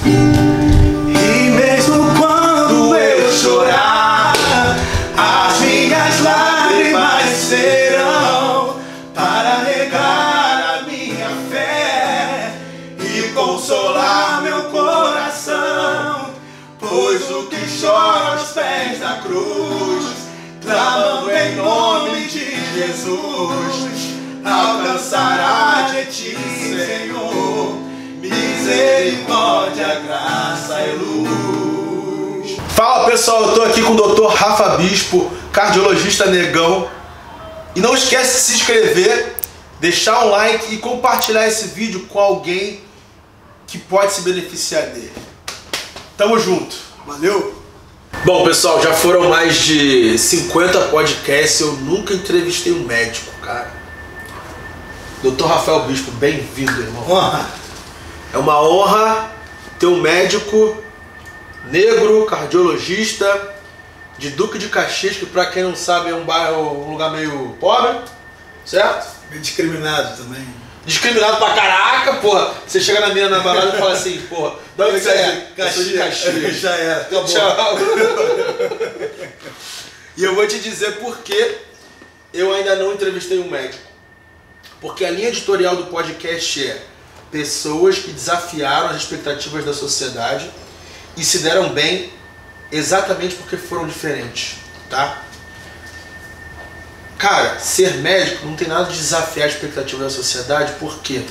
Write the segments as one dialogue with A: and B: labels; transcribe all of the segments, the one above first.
A: E mesmo quando eu chorar, as minhas lágrimas serão para regar a minha fé e consolar meu coração. Pois o que chora aos pés da cruz, clamando em nome de Jesus, alcançará de ti, Senhor, misericórdia, graça e luz.
B: Fala pessoal, eu tô aqui com o Dr. Rafa Bispo, cardiologista negão. E não esquece de se inscrever, deixar um like e compartilhar esse vídeo com alguém que pode se beneficiar dele. Tamo junto, valeu! Bom pessoal, já foram mais de 50 podcasts, eu nunca entrevistei um médico, cara. Dr. Rafael Bispo, bem-vindo, irmão.
A: Honra.
B: É uma honra ter um médico negro, cardiologista, de Duque de Caxias, que pra quem não sabe é um bairro, um lugar meio pobre, certo?
A: Meio discriminado também.
B: Discriminado pra caraca, porra. Você chega na minha na balada e fala assim, porra, de onde você é? Eu sou de Caxias.
A: Já é, acabou.
B: Tchau. E eu vou te dizer por que eu ainda não entrevistei um médico. Porque a linha editorial do podcast é pessoas que desafiaram as expectativas da sociedade e se deram bem exatamente porque foram diferentes, tá? Cara, ser médico não tem nada de desafiar a expectativa da sociedade, porque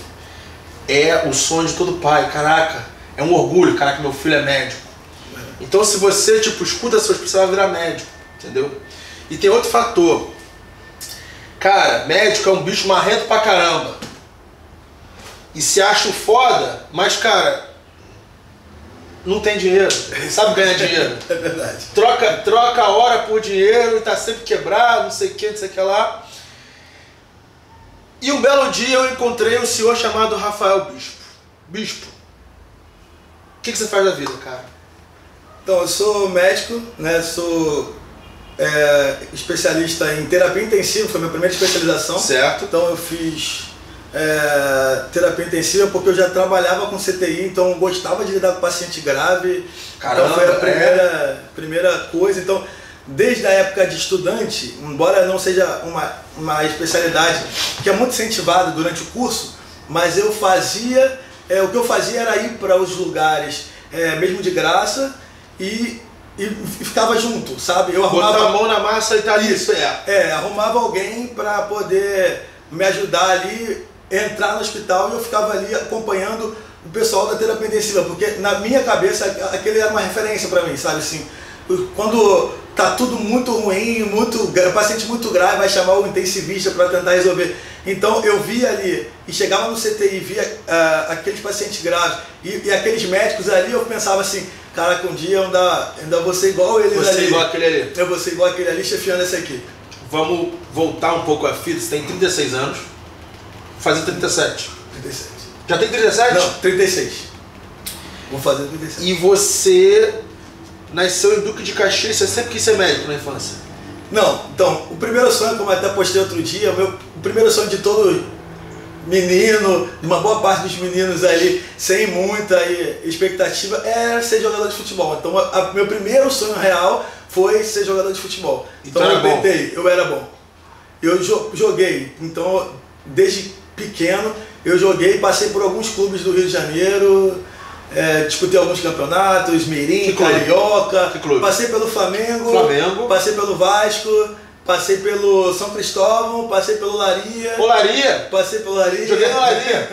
B: é o sonho de todo pai. Caraca, é um orgulho, caraca, meu filho é médico. Então se você, escuta seus pais, você vai virar médico, entendeu? E tem outro fator. Cara, médico é um bicho marrento pra caramba. E se acha foda, mas cara, não tem dinheiro, não sabe ganhar dinheiro.
A: É verdade.
B: Troca a hora por dinheiro e tá sempre quebrado, não sei o que, não sei o que lá. E um belo dia eu encontrei um senhor chamado Rafael Bispo. Bispo, o que você faz da vida, cara?
A: Então, eu sou médico, né? Sou especialista em terapia intensiva, foi a minha primeira especialização.
B: Certo.
A: Então eu fiz terapia intensiva porque eu já trabalhava com CTI, então eu gostava de lidar com paciente grave.
B: Caramba,
A: então foi a primeira coisa. Então, desde a época de estudante, embora não seja uma especialidade que é muito incentivada durante o curso, mas eu fazia, o que eu fazia era ir para os lugares mesmo de graça e ficava junto, sabe? Eu arrumava,
B: botar a mão na massa e tá ali.
A: Isso, arrumava alguém para poder me ajudar ali, entrar no hospital, e eu ficava ali acompanhando o pessoal da terapia intensiva, porque na minha cabeça aquele era uma referência para mim, sabe assim? Quando tá tudo muito ruim, o paciente muito grave, vai chamar o intensivista para tentar resolver. Então eu via ali, e chegava no CTI, via aqueles pacientes graves e aqueles médicos ali, eu pensava assim, caraca, um dia ainda vou ser igual eles ali.
B: Você igual aquele ali.
A: Eu vou ser igual aquele ali, chefiando essa equipe.
B: Vamos voltar um pouco a fita, você tem 36 anos, fazer 37.
A: 37.
B: Já tem 37?
A: Não, 36. Vou fazer 36.
B: E você nasceu em Duque de Caxias, você sempre quis ser médico na infância?
A: Não, então, o primeiro sonho, como eu até postei outro dia, o primeiro sonho de todo menino, de uma boa parte dos meninos ali, sem muita expectativa, era ser jogador de futebol. Então, meu primeiro sonho real foi ser jogador de futebol. Então eu tentei, eu era bom. Eu joguei, então, desde pequeno, eu joguei, passei por alguns clubes do Rio de Janeiro, disputei alguns campeonatos, Mirim, Carioca, passei pelo Flamengo, passei pelo Vasco, passei pelo São Cristóvão, passei pelo Laria.
B: Olaria?
A: Passei pelo Laria.
B: Joguei no Laria.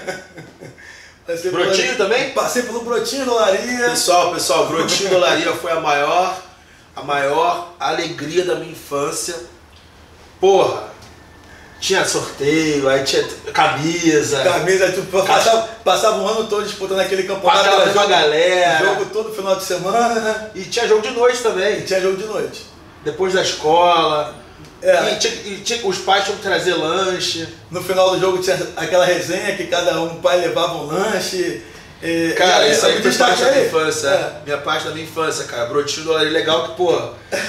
B: Brotinho também?
A: Passei pelo Brotinho do Laria.
B: Pessoal, Brotinho do Laria foi a maior alegria da minha infância. Porra, tinha sorteio, aí tinha camisa,
A: tipo, passava um ano todo disputando aquele campeonato.
B: Passava com a galera.
A: Jogo todo final de semana.
B: E tinha jogo de noite também.
A: E tinha jogo de noite.
B: Depois da escola. Os pais tinham que trazer lanche.
A: No final do jogo tinha aquela resenha que cada pai levava um lanche.
B: Cara, isso aí foi parte da minha infância. Minha parte da minha infância, cara. Brotinho do Olaria, legal que, pô,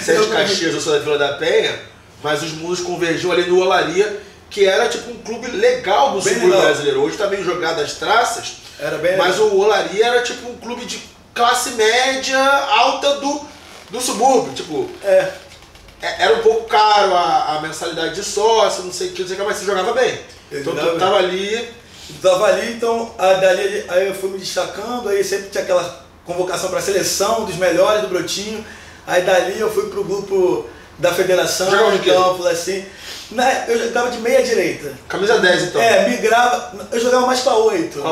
B: você é de Caxias, eu sou da Vila da Penha, mas os mundos convergiam ali no Olaria, que era tipo um clube legal do subúrbio brasileiro. Hoje tá meio jogado as traças,
A: Era bem
B: Mas
A: legal.
B: o Olaria era tipo um clube de classe média alta do subúrbio. Tipo, era um pouco caro a mensalidade de sócio, não sei o que, mas você jogava bem. Então tu tava ali.
A: Tava ali, então dali aí eu fui me destacando, aí sempre tinha aquela convocação para a seleção dos melhores do Brotinho. Aí dali eu fui pro grupo da federação, então, assim. Eu jogava de meia direita.
B: Camisa 10 então.
A: Migrava. Eu jogava mais pra 8.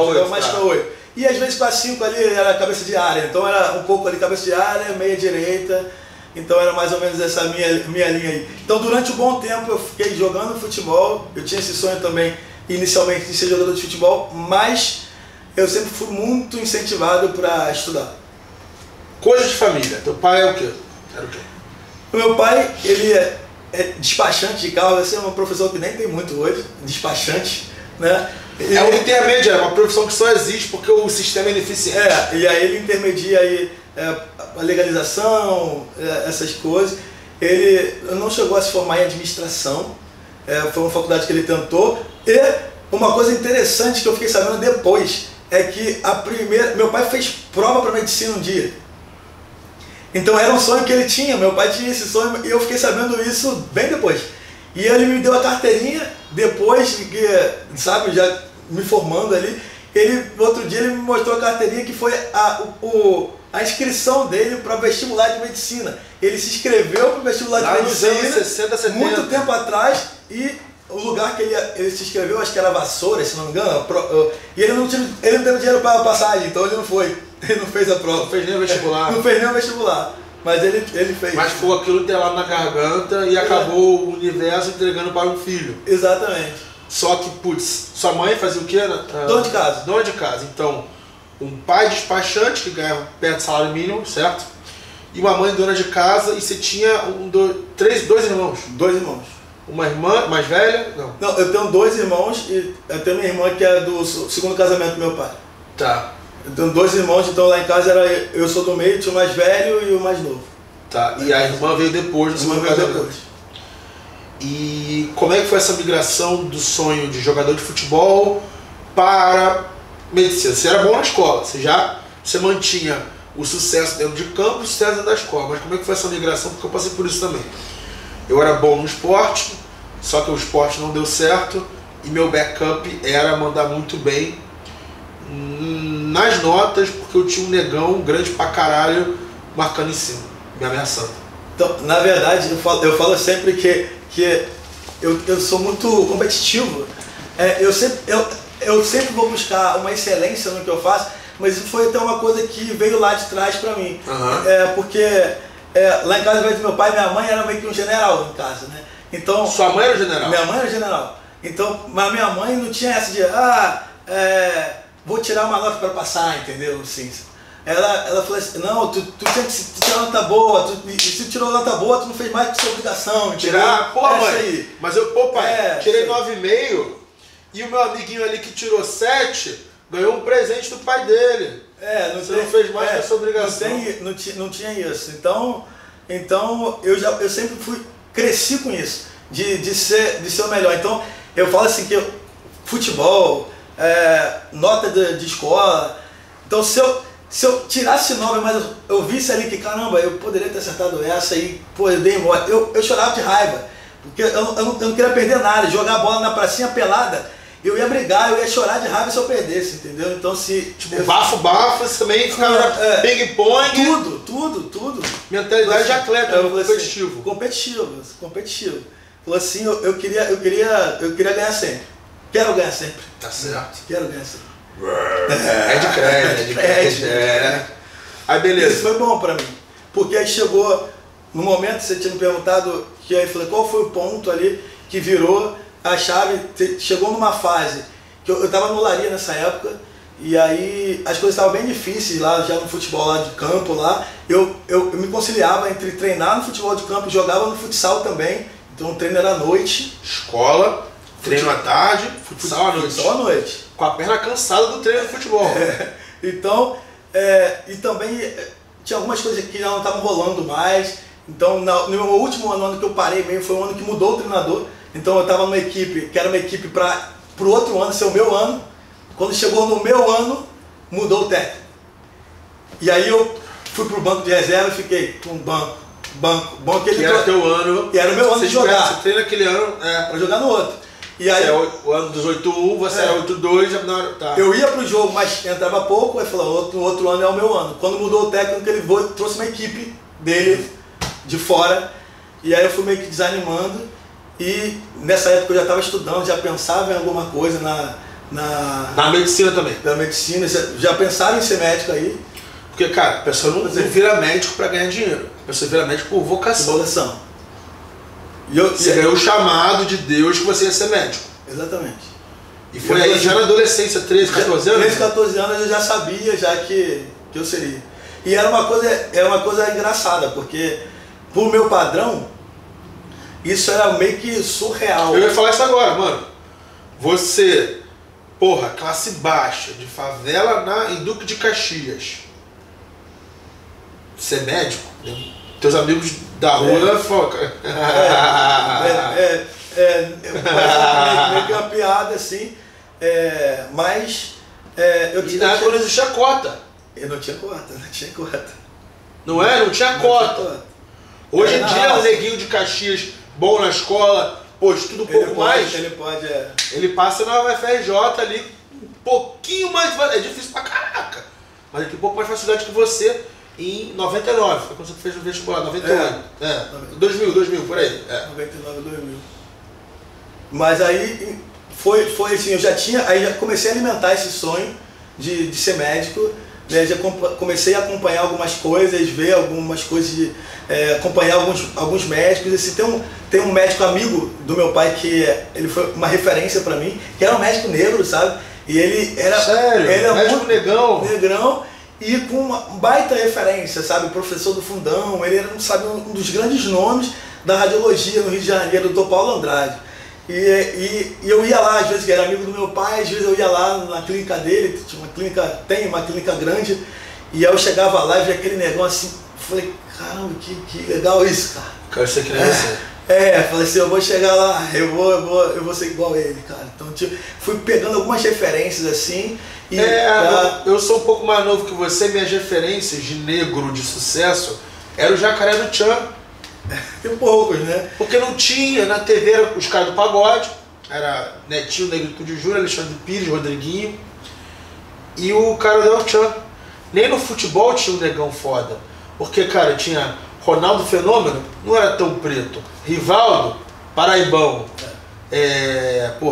A: E às vezes pra 5 ali era cabeça de área. Então era um pouco ali cabeça de área, meia direita. Então era mais ou menos essa minha linha aí. Então durante um bom tempo eu fiquei jogando futebol. Eu tinha esse sonho também, inicialmente, de ser jogador de futebol, mas eu sempre fui muito incentivado para estudar.
B: Coisa de família. Teu pai é o quê? Era o quê?
A: O meu pai, ele é despachante de carro, esse é uma profissão que nem tem muito hoje, despachante, né?
B: É um intermediário, é uma profissão que só existe porque o sistema é ineficiente.
A: E aí ele intermedia aí, a legalização, essas coisas. Ele não chegou a se formar em administração, foi uma faculdade que ele tentou. E uma coisa interessante que eu fiquei sabendo depois é que meu pai fez prova para medicina um dia. Então era um sonho que ele tinha, meu pai tinha esse sonho e eu fiquei sabendo isso bem depois. E ele me deu a carteirinha, depois que, sabe, já me formando ali, outro dia ele me mostrou a carteirinha que foi a inscrição dele para vestibular de medicina. Ele se inscreveu para o vestibular de medicina
B: nos anos 60, 70.
A: muito tempo atrás, e o lugar que ele se inscreveu, acho que era Vassoura, se não me engano, e ele não teve dinheiro para a passagem, então ele não foi. Ele não fez a prova.
B: Não fez nem o vestibular.
A: Não fez nem o vestibular. Mas ele fez.
B: Mas ficou aquilo enterrado na garganta e acabou o universo entregando para um filho.
A: Exatamente.
B: Só que, putz, sua mãe fazia o quê?
A: Dona de casa.
B: Dona de casa. Então, um pai despachante que ganhava perto do salário mínimo, certo? E uma mãe dona de casa, e você tinha dois irmãos.
A: Dois irmãos.
B: Uma irmã mais velha?
A: Não, eu tenho dois irmãos e eu tenho minha irmã que é do segundo casamento do meu pai.
B: Tá.
A: Eu tenho dois irmãos, então lá em casa eu sou do meio, tinha o mais velho e o mais novo.
B: Tá, e a irmã veio depois do segundo casamento. E como é que foi essa migração do sonho de jogador de futebol para medicina? Você era bom na escola, você mantinha o sucesso dentro de campo e o sucesso dentro da escola, mas como é que foi essa migração? Porque eu passei por isso também. Eu era bom no esporte, só que o esporte não deu certo e meu backup era mandar muito bem nas notas, porque eu tinha um negão grande pra caralho marcando em cima, me ameaçando.
A: Então, na verdade, eu falo sempre que eu sou muito competitivo. Eu sempre vou buscar uma excelência no que eu faço, mas isso foi até uma coisa que veio lá de trás pra mim. Porque lá em casa, ao invés do meu pai, minha mãe era meio que um general em casa, né? Então,
B: sua mãe era general?
A: Minha mãe era general. Então, mas minha mãe não tinha essa de vou tirar uma nota para passar, entendeu? Assim, ela falou assim, não, tu tinha que tirar nota boa, se tu tirou nota boa, tu não fez mais que sua obrigação.
B: Tirar, pô, mãe,
A: aí.
B: mas pai, tirei 9,5 e o meu amiguinho ali que tirou 7 ganhou um presente do pai dele. Você não fez mais que a sua obrigação.
A: Não tinha isso. Então eu sempre cresci com isso, de ser o melhor. Então eu falo assim que futebol, nota de escola. Então se eu tirasse 9, mas eu visse ali que caramba, eu poderia ter acertado essa e eu dei embora. Eu chorava de raiva, porque eu não queria perder nada. Jogar bola na pracinha pelada, eu ia brigar, eu ia chorar de raiva se eu perdesse, entendeu? Então se...
B: Tipo, bafo, você também ficava ping-pong.
A: Tudo.
B: Mentalidade de atleta, competitivo.
A: Competitivo. Falou assim, eu queria ganhar sempre. Quero ganhar sempre.
B: Tá certo.
A: Quero ganhar sempre.
B: É de crédito. Aí beleza.
A: Isso foi bom pra mim. Porque aí chegou, no momento que você tinha me perguntado, que aí eu falei, qual foi o ponto ali que virou a chave, chegou numa fase que eu tava no Olaria nessa época, e aí as coisas estavam bem difíceis lá, já no futebol lá de campo lá, eu me conciliava entre treinar no futebol de campo e jogava no futsal também, então o treino era à noite.
B: Escola, treino à tarde, futsal à noite.
A: Futsal à noite.
B: Com a perna cansada do treino de futebol.
A: Então, e também tinha algumas coisas que já não estavam rolando mais, então no meu último ano que eu parei mesmo, foi um ano que mudou o treinador. Então eu estava numa equipe, que era uma equipe para o outro ano ser o meu ano. Quando chegou no meu ano, mudou o técnico. E aí eu fui pro banco de reserva e fiquei com banco
B: que era teu ano.
A: E era o meu ano de jogar.
B: Você treina aquele ano
A: pra jogar no outro. E aí,
B: o ano dos 8-1, você era 8-2, tá.
A: Eu ia pro jogo, mas entrava pouco, aí falou, no outro ano é o meu ano. Quando mudou o técnico, ele trouxe uma equipe dele de fora, e aí eu fui meio que desanimando, e nessa época eu já estava estudando, já pensava em alguma coisa
B: na medicina também.
A: Na medicina, já pensava em ser médico aí.
B: Porque, cara, a pessoa não vira médico para ganhar dinheiro, a pessoa vira médico por vocação. Você ganhou o chamado de Deus que você ia ser médico.
A: Exatamente.
B: E foi aí, já na adolescência, 13, 14 anos?
A: 13, 14 anos eu já sabia que eu seria. E era uma coisa engraçada, porque pro meu padrão, isso era meio que surreal.
B: Eu ia falar isso agora, mano. Você, porra, classe baixa, de favela em Duque de Caxias. Ser médico, né? Teus amigos da rua foca.
A: Meio que uma piada assim, mas eu
B: tinha. Na época não existia cota.
A: Eu não tinha cota.
B: Não é? Não tinha cota. Hoje em dia, o neguinho de Caxias, bom na escola, pô, estuda um pouco mais. Ele passa na UFRJ ali, um pouquinho mais. É difícil pra caraca. Mas ele tem um pouco mais facilidade que você. Em 99, foi quando você fez o vestibular, 98. 2000, por aí.
A: 99, 2000. Mas aí foi assim, aí já comecei a alimentar esse sonho de ser médico, né? Já comecei a acompanhar algumas coisas, ver algumas coisas, acompanhar alguns médicos. Assim, tem um médico amigo do meu pai que ele foi uma referência para mim, que era um médico negro, sabe? E ele era...
B: Sério?
A: Ele era
B: médico
A: negrão. E com uma baita referência, sabe? Professor do Fundão, ele era, sabe, um dos grandes nomes da radiologia no Rio de Janeiro, o Dr. Paulo Andrade. E eu ia lá, às vezes, que era amigo do meu pai, às vezes eu ia lá na clínica dele, tem uma clínica grande, e aí eu chegava lá e via aquele negócio assim, falei, caramba, que legal isso, cara.
B: Quero ser que nem você.
A: Falei assim, eu vou chegar lá, eu vou ser igual a ele, cara. Então, tipo, fui pegando algumas referências assim.
B: Eu sou um pouco mais novo que você, minhas referências de negro de sucesso eram o Jacaré do Tchan.
A: Tem poucos, né?
B: Porque não tinha, na TV era os caras do pagode, era Netinho, Negritude Júnior, Alexandre Pires, Rodriguinho e o cara do Tchan. Nem no futebol tinha um negão foda, porque, cara, tinha Ronaldo Fenômeno, não era tão preto, Rivaldo, paraibão.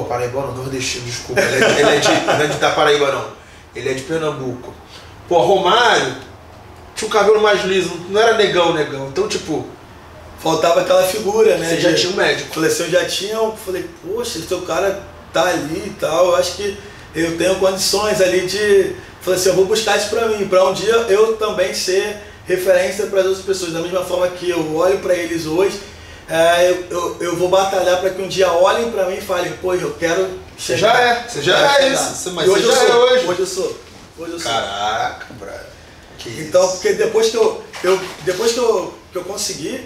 B: Paraibano, nordestino, desculpa. Ele não é de Itaparaíba, não. Ele é de Pernambuco. Romário tinha o cabelo mais liso, não era negão. Então, tipo...
A: Faltava aquela figura, né?
B: Você já tinha um médico.
A: Falei assim, eu já tinha, poxa, seu cara tá ali e tal, eu acho que eu tenho condições ali de... Falei assim, eu vou buscar isso pra mim, pra um dia eu também ser referência para as outras pessoas. Da mesma forma que eu olho pra eles hoje, eu vou batalhar para que um dia olhem para mim e falem, pô, eu quero chegar.
B: Você já é isso. Mas
A: hoje
B: você já é hoje.
A: Hoje eu sou.
B: Caraca, brother.
A: Então, porque depois que eu consegui,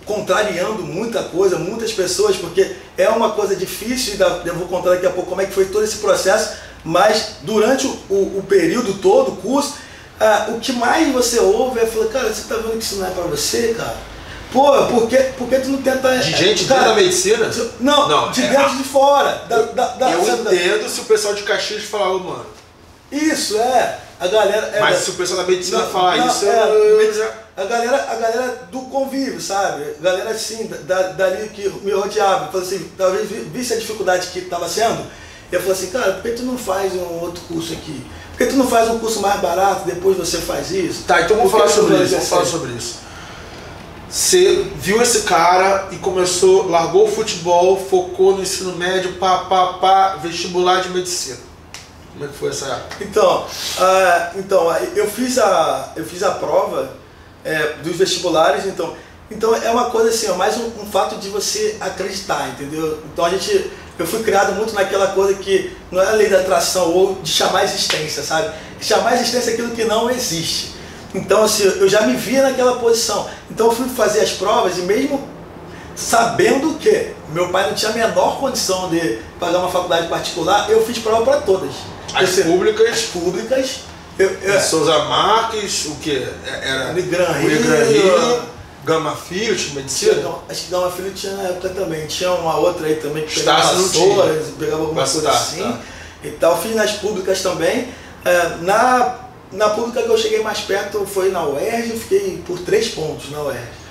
A: contrariando muita coisa, muitas pessoas, porque é uma coisa difícil, eu vou contar daqui a pouco como é que foi todo esse processo, mas durante o período todo, o curso, o que mais você ouve é falar, cara, você tá vendo que isso não é pra você, cara? Pô, por que tu não tenta...
B: De gente dentro da medicina?
A: Não, de dentro de fora.
B: Eu entendo se o pessoal de Caxias falar, mano.
A: Isso, a galera...
B: Mas se o pessoal da medicina falar isso,
A: a galera do convívio, sabe? A galera assim, dali que me rodeava, falou assim, talvez visse a dificuldade que estava sendo, e eu falei assim, cara, por que tu não faz um outro curso aqui? Por que tu não faz um curso mais barato, depois você faz isso?
B: Tá, então vamos falar sobre isso. Você viu esse cara e largou o futebol, focou no ensino médio, vestibular de medicina. Como é que foi essa época?
A: Então, eu fiz a prova dos vestibulares, então é uma coisa assim, mais um fato de você acreditar, entendeu? Então eu fui criado muito naquela coisa que não é a lei da atração ou de chamar a existência, sabe? Chamar a existência aquilo que não existe. Então, assim, eu já me via naquela posição. Então, eu fui fazer as provas e mesmo sabendo que meu pai não tinha a menor condição de pagar uma faculdade particular, eu fiz prova para todas.
B: As públicas.
A: As públicas.
B: Souza Marques, o que? Era
A: Unigran
B: Rio, Gama Filho, tinha medicina?
A: Acho que Gama Filho tinha na época também. Tinha uma outra aí também que
B: pegava
A: vassouras, pegava alguma coisa assim.
B: Tá.
A: E tal. Fiz nas públicas também. Na pública que eu cheguei mais perto foi na UERJ, eu fiquei por 3 pontos na UERJ.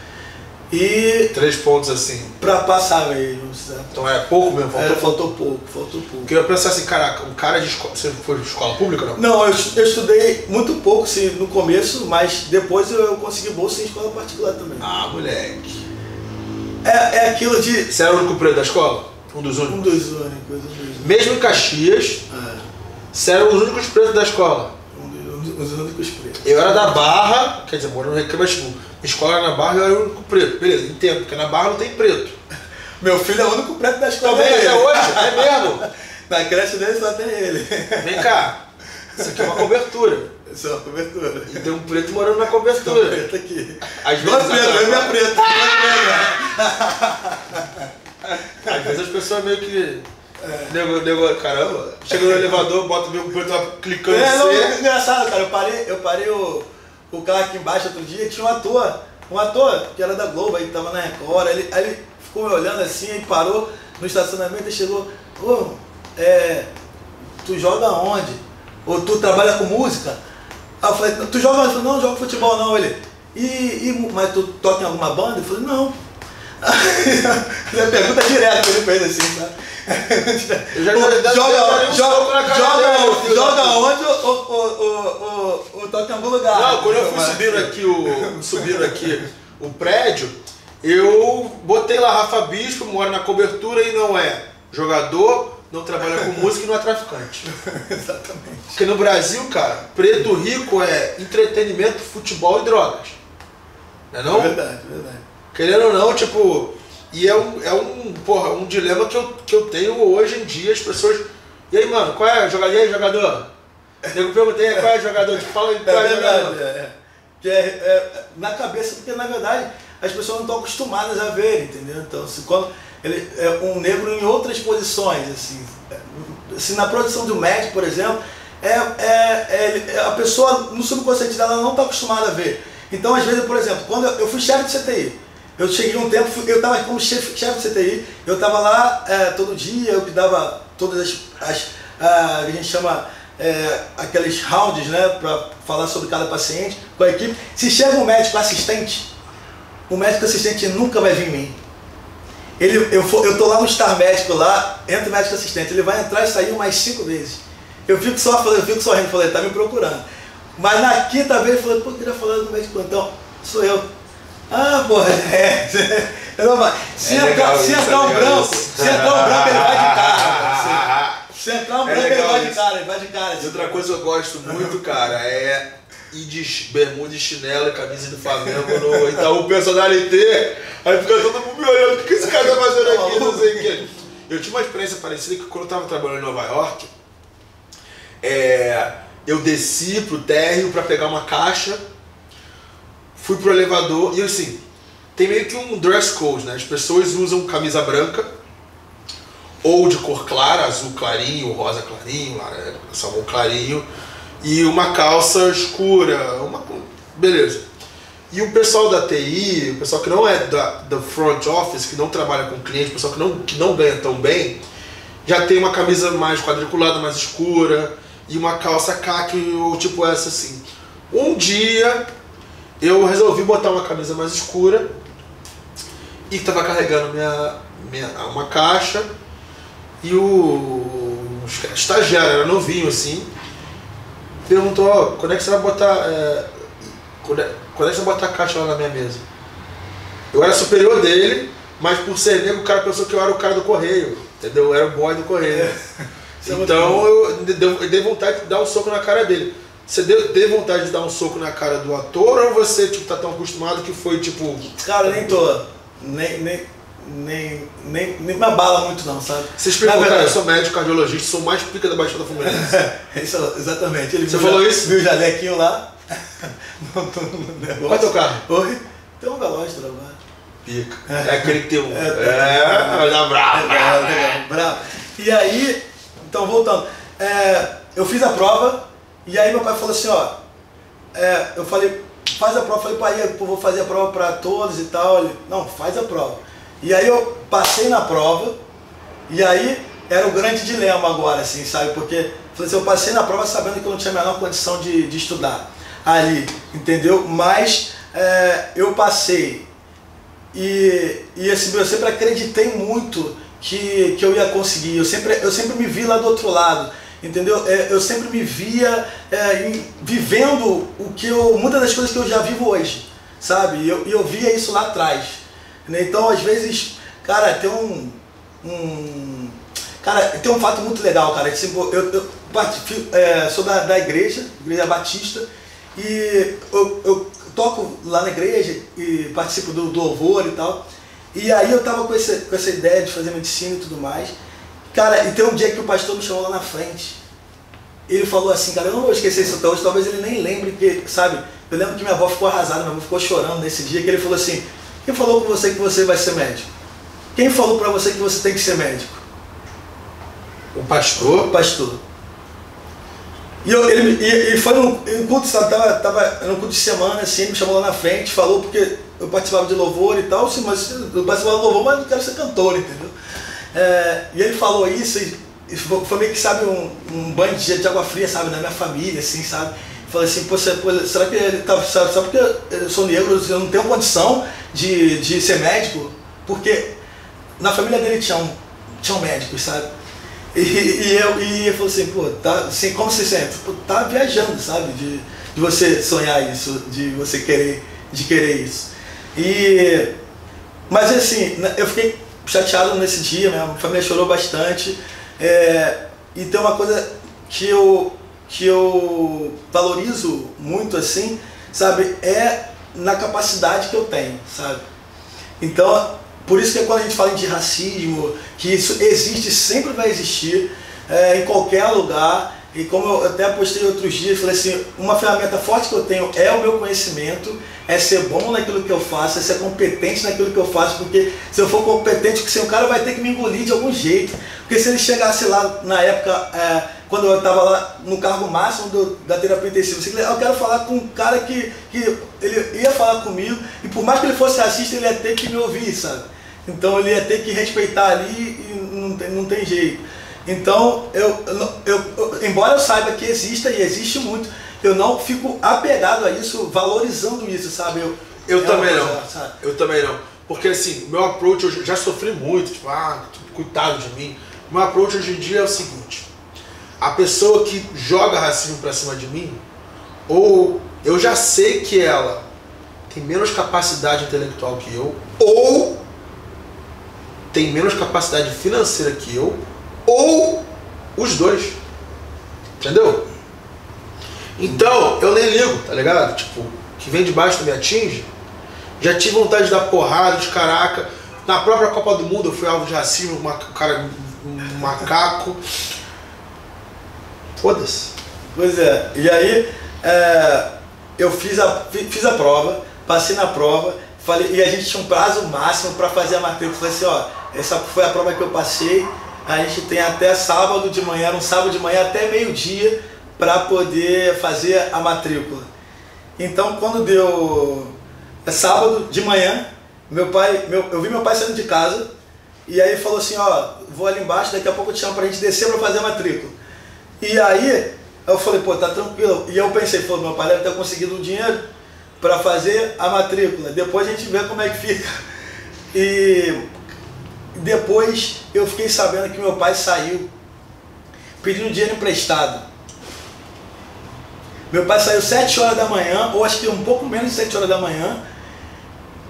A: E
B: 3 pontos assim.
A: Pra passar mesmo, sabe?
B: Então é pouco mesmo,
A: faltou pouco.
B: Porque eu ia pensar assim, caraca, um cara de escola. Você foi de escola pública ou não?
A: Não, eu estudei muito pouco no começo, mas depois eu consegui bolsa em escola particular também.
B: Ah, moleque.
A: É aquilo de.
B: Você era o único preto da escola? Um dos únicos?
A: Um dos únicos.
B: Mesmo em Caxias, você era os únicos pretos da escola?
A: Os únicos pretos.
B: Eu era da Barra, quer dizer, moro no Recreio, mas tipo, minha escola era na Barra e eu era o único preto. Beleza, entendo, porque na Barra não tem preto.
A: Meu filho é o único preto da escola.
B: Também, até hoje, é mesmo.
A: Na creche dele só tem ele.
B: Vem cá, isso aqui é uma cobertura.
A: Isso é uma cobertura.
B: E tem um preto morando na cobertura.
A: Tem um preto aqui.
B: Às vezes
A: é preto.
B: Às vezes as pessoas meio que... Nego, caramba, chega no elevador, bota o preto lá clicando em
A: não,
B: C.
A: é engraçado, cara. Eu parei o carro aqui embaixo outro dia, tinha um ator que era da Globo, aí tava na Record, aí ele ficou me olhando assim, aí parou no estacionamento e chegou, tu joga onde? Ou tu trabalha com música? Aí eu falei, tu joga onde? Eu falei, não, jogo futebol não. Ele, mas tu toca em alguma banda? Eu falei, não. Ele pergunta direto, ele fez assim, sabe?
B: Eu já
A: joga onde ou toca em algum lugar?
B: Não, quando eu fui subindo aqui o prédio, eu botei lá Rafa Bispo, mora na cobertura e não é jogador, não trabalha com música e não é traficante.
A: Exatamente.
B: Porque no Brasil, cara, preto rico é entretenimento, futebol e drogas. Não é não?
A: Verdade.
B: Querendo ou não, tipo... E é um dilema que eu tenho hoje em dia, as pessoas... E aí, mano, qual é jogador? E aí, jogador? Eu perguntei, qual é jogador? Fala aí, qual é jogador?
A: Na cabeça, porque na verdade as pessoas não estão acostumadas a ver, entendeu? Então, quando ele é um negro em outras posições, assim na produção do médico, por exemplo, a pessoa no subconsciente dela não está acostumada a ver. Então, às vezes, por exemplo, quando eu fui chefe de CTI, eu cheguei um tempo, eu estava como chefe de CTI, eu estava lá todo dia, eu que dava todas a gente chama aqueles rounds, né, para falar sobre cada paciente com a equipe. Se chega um médico assistente, o médico assistente nunca vai vir em mim. Eu tô lá no Star Médico lá, entra o médico assistente, ele vai entrar e sair umas 5 vezes. Eu fico sorrindo, falei, tá me procurando. Mas na quinta vez, eu falei, pô, eu queria falar do médico plantão, sou eu. Ah, porra, se entrar um branco, ele vai de cara. Se entrar um branco, ele vai de cara.
B: E outra coisa que eu gosto muito, cara, é ir de bermuda e chinelo e camisa do Flamengo no Itaú Personalité. Aí fica todo mundo me olhando, o que esse cara tá fazendo aqui, não sei o quê. Eu tinha uma experiência parecida que quando eu tava trabalhando em Nova York, eu desci pro térreo pra pegar uma caixa, fui pro elevador e assim, tem meio que um dress code, né? As pessoas usam camisa branca ou de cor clara, azul clarinho, rosa clarinho, salmão clarinho e uma calça escura, beleza. E o pessoal da TI, o pessoal que não é da front office, que não trabalha com cliente, o pessoal que não ganha tão bem, já tem uma camisa mais quadriculada, mais escura e uma calça caqui ou tipo essa assim. Um dia eu resolvi botar uma camisa mais escura e estava carregando uma caixa e o estagiário, era novinho assim, perguntou, quando é que você vai botar quando é que você vai botar a caixa lá na minha mesa? Eu era superior dele, mas por ser negro o cara pensou que eu era o cara do correio, entendeu? Eu era o boy do correio. Então eu dei vontade de dar um soco na cara dele. Você teve vontade de dar um soco na cara do ator ou você tipo, tá tão acostumado que foi tipo...
A: Cara, nem tô. Nem me abala muito não, sabe?
B: Você explicou, cara, eu sou médico cardiologista, sou mais pica da Baixada Fluminense.
A: Isso, exatamente. Ele
B: você falou isso?
A: Viu o jalequinho lá.
B: Qual é teu carro?
A: Oi? Tem um Veloz travado.
B: Pica. É aquele que tem um... olha bravo.
A: Bravo. E aí, então voltando. eu fiz a prova, e aí meu pai falou assim, ó, eu falei, faz a prova, eu falei, pai, eu vou fazer a prova para todos e tal. Ele, não, faz a prova. E aí eu passei na prova, e aí era o grande dilema agora, assim, sabe? Porque falei assim, eu passei na prova sabendo que eu não tinha a menor condição de estudar ali, entendeu? Mas eu passei. E assim, eu sempre acreditei muito que eu ia conseguir. Eu sempre me vi lá do outro lado, entendeu? Eu sempre me via vivendo muitas das coisas que eu já vivo hoje, sabe? E eu via isso lá atrás, né? Então, às vezes, cara, tem um fato muito legal, cara. Assim, eu sou da igreja batista, e eu toco lá na igreja e participo do louvor e tal. E aí eu tava com essa ideia de fazer medicina e tudo mais. Cara, e tem um dia que o pastor me chamou lá na frente. Ele falou assim, cara, eu não vou esquecer isso até hoje, talvez ele nem lembre, porque, sabe, eu lembro que minha avó ficou arrasada, minha avó ficou chorando nesse dia, que ele falou assim, quem falou com você que você vai ser médico? Quem falou pra você que você tem que ser médico?
B: O pastor?
A: O pastor. E foi num culto, sabe, tava num culto de semana, assim, ele me chamou lá na frente, falou, porque eu participava de louvor e tal, assim, mas eu participava de louvor, mas não quero ser cantor, entendeu? E ele falou isso, e foi meio que, sabe, um banho de água fria, sabe, na minha família, assim, sabe? Falei assim, será que ele tá, sabe, só porque eu sou negro, eu não tenho condição de ser médico? Porque na família dele tinham médicos, sabe? E eu falei assim, pô, tá, assim, como você sente? Pô, tá viajando, sabe? De você sonhar isso, de você querer isso. Mas assim, eu fiquei chateado nesse dia, minha família chorou bastante. E tem uma coisa que eu valorizo muito, assim, sabe? É na capacidade que eu tenho, sabe? Então, por isso que quando a gente fala de racismo, que isso existe, sempre vai existir, em qualquer lugar. E como eu até postei outros dias, falei assim, uma ferramenta forte que eu tenho é o meu conhecimento, é ser bom naquilo que eu faço, é ser competente naquilo que eu faço, porque se eu for competente, o cara vai ter que me engolir de algum jeito. Porque se ele chegasse lá na época, quando eu estava lá no cargo máximo da terapia intensiva, eu quero falar com um cara que ele ia falar comigo, e por mais que ele fosse racista, ele ia ter que me ouvir, sabe? Então ele ia ter que respeitar ali e não tem jeito. Então, embora eu saiba que exista e existe muito, eu não fico apegado a isso, valorizando isso, sabe?
B: Eu também não. Eu também não. Porque assim, meu approach, eu já sofri muito, coitado de mim. Meu approach hoje em dia é o seguinte: a pessoa que joga racismo pra cima de mim, ou eu já sei que ela tem menos capacidade intelectual que eu, ou tem menos capacidade financeira que eu, ou os dois, entendeu? Então, eu nem ligo, tá ligado? Tipo, que vem de baixo não me atinge. Já tive vontade de dar porrada, de caraca. Na própria Copa do Mundo eu fui alvo de racismo, um macaco. Foda-se.
A: Pois é, e aí eu fiz a prova, passei na prova, e a gente tinha um prazo máximo para fazer a matrícula. Falei assim, ó, essa foi a prova que eu passei, a gente tem até sábado de manhã, era um sábado de manhã até meio-dia para poder fazer a matrícula. Então quando deu sábado de manhã, eu vi meu pai saindo de casa, e aí ele falou assim, ó, vou ali embaixo, daqui a pouco eu te chamo pra gente descer para fazer a matrícula. E aí eu falei, pô, tá tranquilo. E eu pensei, pô, meu pai deve ter conseguido o dinheiro para fazer a matrícula, depois a gente vê como é que fica. E depois eu fiquei sabendo que meu pai saiu pedindo dinheiro emprestado. Meu pai saiu 7 horas da manhã, ou acho que um pouco menos de 7 horas da manhã,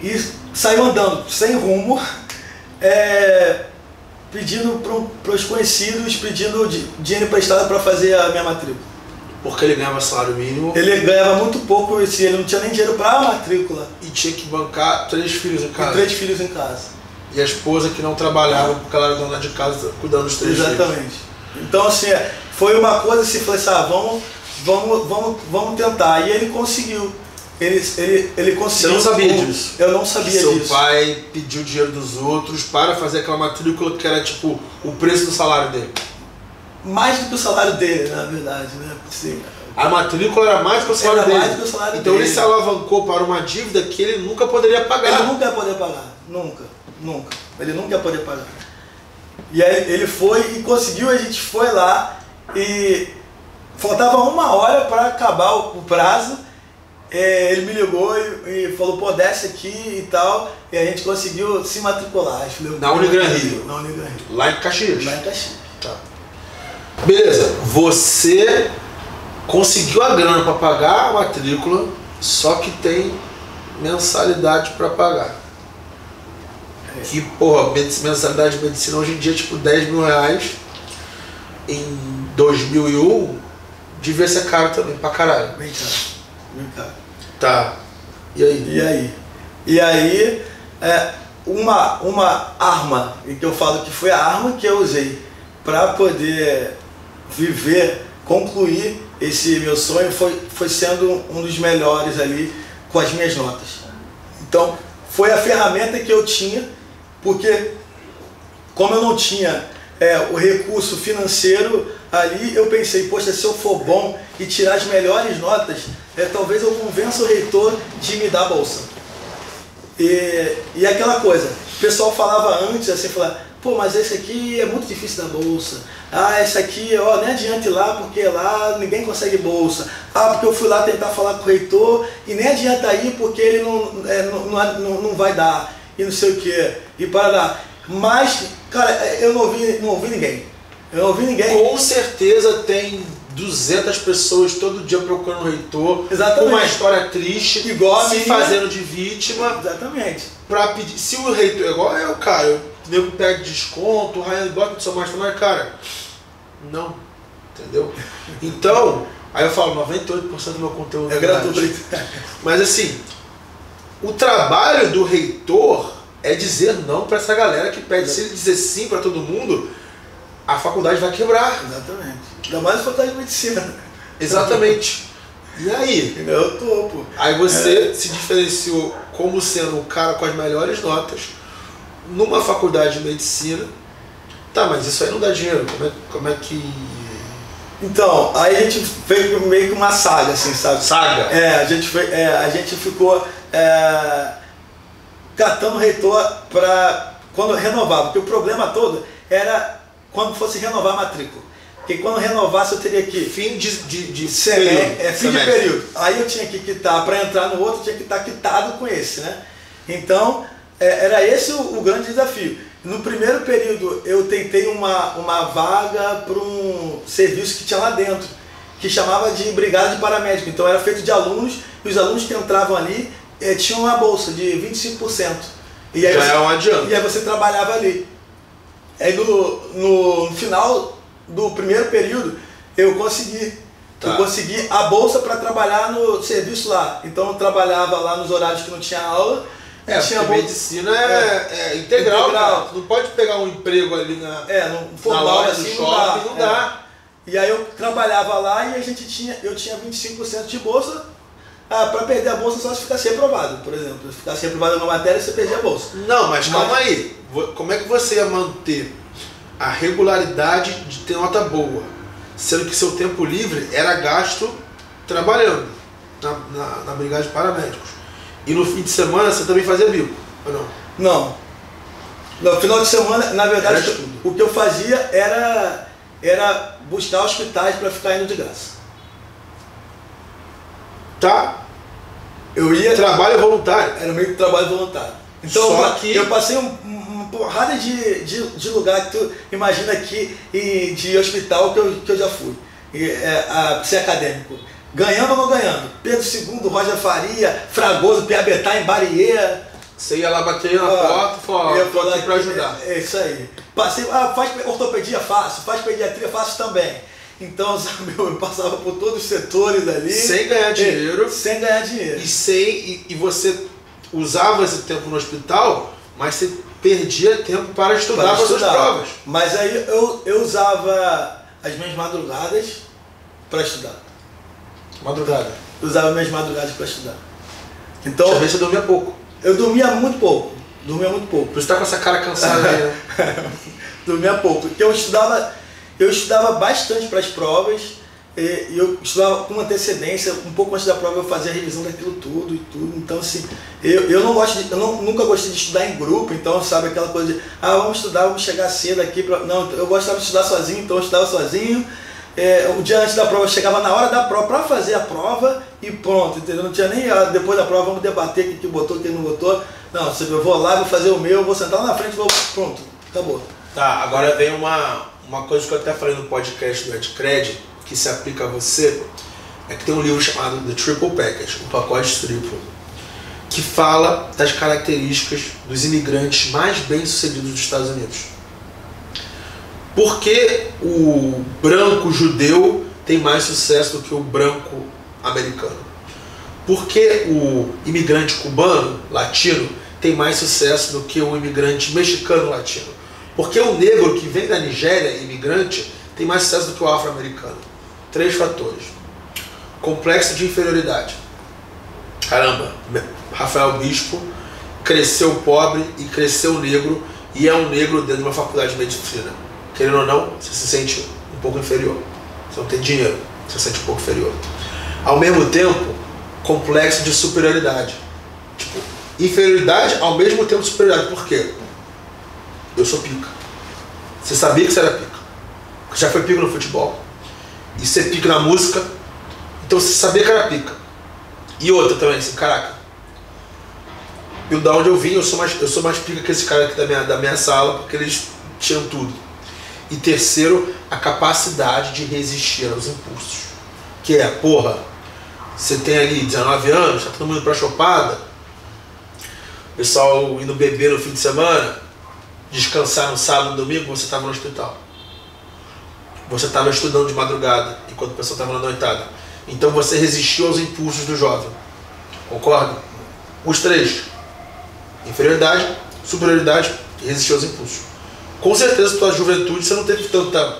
A: e saiu andando, sem rumo, pedindo para os conhecidos, pedindo dinheiro emprestado para fazer a minha matrícula.
B: Porque ele ganhava salário mínimo.
A: Ele ganhava muito pouco, ele não tinha nem dinheiro para a matrícula.
B: E tinha que bancar 3 filhos em casa.
A: E 3 filhos em casa.
B: E a esposa que não trabalhava porque ela era dona de casa cuidando dos 3 filhos.
A: Exatamente. Então assim, foi uma coisa assim, falei assim, vamos tentar. E ele conseguiu. Ele conseguiu.
B: Você não sabia disso?
A: Eu não sabia disso.
B: Seu pai pediu dinheiro dos outros para fazer aquela matrícula que era tipo o preço do salário dele.
A: mais do que o salário dele, na verdade, né? Sim.
B: A matrícula era mais do que o salário
A: Era
B: dele.
A: mais do que o salário
B: então
A: dele.
B: ele se alavancou para uma dívida que ele nunca poderia pagar.
A: Ele nunca ia poder pagar, nunca. Ele nunca ia poder pagar. E aí ele foi e conseguiu, a gente foi lá e faltava 1 hora para acabar o prazo. Ele me ligou e falou, pô, desce aqui e tal, e a gente conseguiu se matricular.
B: Na Unigran Rio.
A: Na Unigran Rio.
B: Lá em Caxias.
A: Lá em Caxias.
B: Tá. Beleza, você conseguiu a grana para pagar a matrícula, só que tem mensalidade para pagar. Que, porra, mensalidade de medicina hoje em dia é tipo 10 mil reais. Em 2001 devia ser caro também, pra caralho.
A: Bem caro.
B: Tá. E aí?
A: E aí, uma arma, e que eu falo que foi a arma que eu usei para poder viver, concluir esse meu sonho, foi sendo um dos melhores ali com as minhas notas. Então, foi a ferramenta que eu tinha, porque como eu não tinha o recurso financeiro ali, eu pensei, poxa, se eu for bom e tirar as melhores notas, talvez eu convença o reitor de me dar a bolsa. E aquela coisa, o pessoal falava antes, assim, falava, pô, mas esse aqui é muito difícil da bolsa. Esse aqui, ó, nem adianta ir lá, porque lá ninguém consegue bolsa. Porque eu fui lá tentar falar com o reitor e nem adianta ir, porque ele não vai dar, e não sei o que, e para dar. Mas, cara, eu não ouvi ninguém. Eu não ouvi ninguém.
B: Com certeza tem 200 pessoas todo dia procurando o reitor.
A: Exatamente.
B: Com uma história triste,
A: igual a
B: se
A: minha,
B: fazendo de vítima.
A: Exatamente.
B: Pra pedir, se o reitor, igual eu, cara, eu nego pede desconto, o Ryan bota do seu mais, mas cara, não, entendeu? Então, aí eu falo, 98% do meu conteúdo
A: é gratuito.
B: Mas assim, o trabalho do reitor é dizer não pra essa galera que pede. Se ele dizer sim pra todo mundo, a faculdade vai quebrar.
A: Exatamente. Ainda mais a faculdade de medicina.
B: Exatamente. E aí?
A: Eu tô, pô.
B: Aí você se diferenciou como sendo o cara com as melhores notas numa faculdade de medicina. Tá, mas isso aí não dá dinheiro. Como é que...
A: Então, aí a gente fez meio que uma saga, assim, sabe?
B: Saga?
A: A gente ficou catando reitor para quando renovava, porque o problema todo era quando fosse renovar a matrícula. Porque quando renovasse eu teria que...
B: Fim de
A: período. Fim de período. Aí eu tinha que quitar, para entrar no outro, tinha que estar quitado com esse, né? Então, era esse o grande desafio. No primeiro período eu tentei uma vaga para um serviço que tinha lá dentro, que chamava de brigada de paramédico. Então era feito de alunos, e os alunos que entravam ali tinham uma bolsa de 25%. E aí
B: já é um adianto.
A: E aí você trabalhava ali. Aí no final do primeiro período eu consegui.
B: Tá.
A: Eu consegui a bolsa para trabalhar no serviço lá. Então eu trabalhava lá nos horários que não tinha aula.
B: Porque medicina é integral, cara. Tu não pode pegar um emprego ali
A: na
B: loja
A: assim,
B: do shopping, não dá.
A: E aí eu trabalhava lá e eu tinha 25% de bolsa. Para perder a bolsa só se ficasse reprovado, por exemplo. Se ficasse reprovado numa matéria, você perdia a bolsa.
B: Não, mas calma aí. Como é que você ia manter a regularidade de ter nota boa, sendo que seu tempo livre era gasto trabalhando na brigada de paramédicos? E no fim de semana você também fazia bico, ou não?
A: Não. No final de semana, na verdade, o que eu fazia era buscar hospitais para ficar indo de graça.
B: Tá?
A: Eu ia...
B: Trabalho voluntário.
A: Era meio que trabalho voluntário. Então eu passei uma porrada de lugar que tu imagina aqui, de hospital que eu já fui. Ser acadêmico. Ganhando ou não ganhando? Pedro II, Roger Faria, Fragoso, Piabetá, em Barieira.
B: Você ia lá bater na porta e falou, eu tô aqui pra ajudar.
A: É isso aí. Passei, faz ortopedia fácil, faz pediatria fácil também. Então, sabe, eu passava por todos os setores ali.
B: Sem ganhar dinheiro.
A: Sem ganhar dinheiro.
B: E você usava esse tempo no hospital, mas você perdia tempo para estudar para suas provas.
A: Mas aí eu usava as minhas madrugadas para estudar.
B: Madrugada?
A: Eu usava minhas madrugadas para estudar. Então,
B: às vezes você dormia pouco.
A: Eu dormia muito pouco. Por isso
B: tá com essa cara cansada aí, né?
A: Dormia pouco. Porque eu eu estudava bastante para as provas, e eu estudava com antecedência, um pouco antes da prova eu fazia a revisão daquilo tudo e tudo. Então assim, eu nunca gostei de estudar em grupo, então sabe aquela coisa de vamos estudar, vamos chegar cedo aqui, não, eu gostava de estudar sozinho, então eu estudava sozinho. O dia antes da prova eu chegava na hora da prova para fazer a prova e pronto, entendeu? Não tinha nem depois da prova vamos debater o que botou, o que não botou. Não, eu vou lá, vou fazer o meu, vou sentar lá na frente, pronto, acabou.
B: Tá, agora vem uma coisa que eu até falei no podcast do EdCred, que se aplica a você, é que tem um livro chamado The Triple Package, o pacote triplo, que fala das características dos imigrantes mais bem-sucedidos dos Estados Unidos. Por que o branco judeu tem mais sucesso do que o branco americano? Por que o imigrante cubano, latino, tem mais sucesso do que o imigrante mexicano latino? Por que o negro que vem da Nigéria, imigrante, tem mais sucesso do que o afro-americano? 3 fatores. Complexo de inferioridade. Caramba, Rafael Bispo cresceu pobre e cresceu negro, e é um negro dentro de uma faculdade de medicina. Querendo ou não, você se sente um pouco inferior. Você não tem dinheiro, você se sente um pouco inferior. Ao mesmo tempo, complexo de superioridade. Tipo, inferioridade ao mesmo tempo de superioridade. Por quê? Eu sou pica. Você sabia que você era pica. Você já foi pica no futebol. E ser pica na música. Então você sabia que era pica. E outra também, assim, caraca. Eu da onde eu vim, eu sou mais pica que esse cara aqui da minha sala, porque eles tinham tudo. E terceiro, a capacidade de resistir aos impulsos. Que é, porra, você tem ali 19 anos, tá todo mundo indo pra chopada, pessoal indo beber no fim de semana, descansar no sábado e no domingo, você estava no hospital. Você estava estudando de madrugada, enquanto o pessoal estava na noitada. Então você resistiu aos impulsos do jovem. Concorda? Os 3. Inferioridade, superioridade e resistir aos impulsos. Com certeza, tua juventude, você não teve tanta...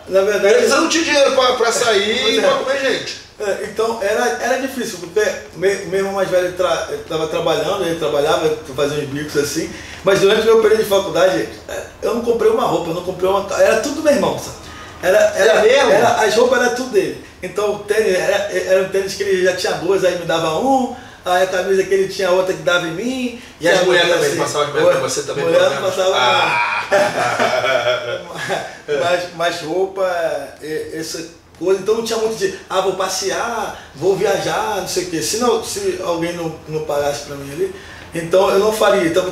A: na verdade...
B: Você não tinha dinheiro pra sair e pra comer gente.
A: Então era difícil, porque meu irmão mais velho estava trabalhando, ele trabalhava, fazia uns bicos assim, mas durante o meu período de faculdade, eu não comprei uma roupa, eu não comprei uma... Era tudo do meu irmão, sabe? As roupas eram tudo dele. Então o tênis, era um tênis que ele já tinha 2, aí me dava um, aí a camisa que ele tinha outra que dava em mim.
B: E as mulheres também, assim, passavam as mulheres pra você também?
A: Mulher não passava mas roupa, essa coisa, então não tinha muito de, vou passear, vou viajar, não sei o quê. Se alguém não pagasse pra mim ali, então eu não faria. Então,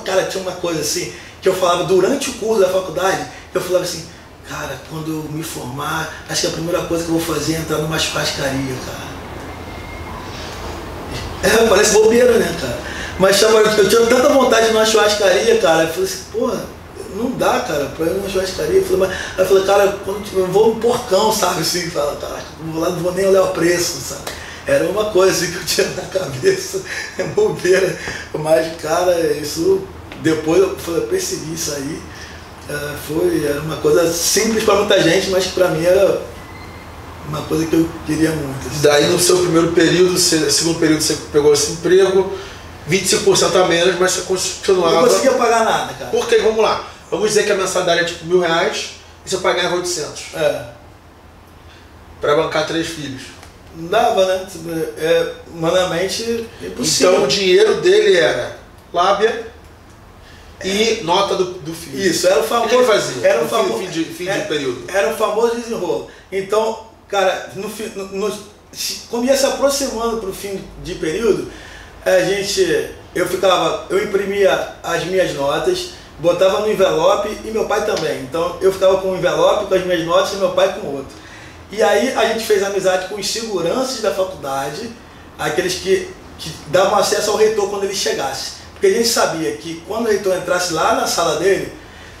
A: cara, tinha uma coisa assim, que eu falava durante o curso da faculdade, eu falava assim, cara, quando eu me formar, acho que a primeira coisa que eu vou fazer é entrar numa churrascaria, cara. Parece bobeira, né, cara? Mas eu tinha tanta vontade de ir numa churrascaria, cara, eu falei assim, porra, não dá, cara, pra ir numa churrascaria. Eu falei, cara, eu vou no porcão, sabe, assim, fala, caraca, não vou nem olhar o preço, sabe? Era uma coisa assim que eu tinha na cabeça, bobeira, mas, cara, isso, depois eu percebi isso aí, era uma coisa simples pra muita gente, mas que pra mim era uma coisa que eu queria muito. Assim.
B: Daí no seu primeiro período, segundo período você pegou esse emprego, 25% a menos, mas você continuava...
A: Não conseguia pagar nada, cara.
B: Por quê? Vamos lá. Vamos dizer que a mensalidade é tipo R$1.000 e você pagava 800. Pra bancar 3 filhos.
A: Não dava, né? Humanamente impossível.
B: Então o dinheiro dele era lábia e nota do filho.
A: Isso, era o famoso...
B: O que ele fazia?
A: Era o famoso...
B: Fim de período.
A: Era o famoso desenrolo. Então, cara, quando ia se aproximando pro fim de período, eu imprimia as minhas notas, botava no envelope e meu pai também. Então eu ficava com um envelope com as minhas notas e meu pai com outro. E aí a gente fez amizade com os seguranças da faculdade, aqueles que davam acesso ao reitor quando ele chegasse. Porque a gente sabia que quando o reitor entrasse lá na sala dele,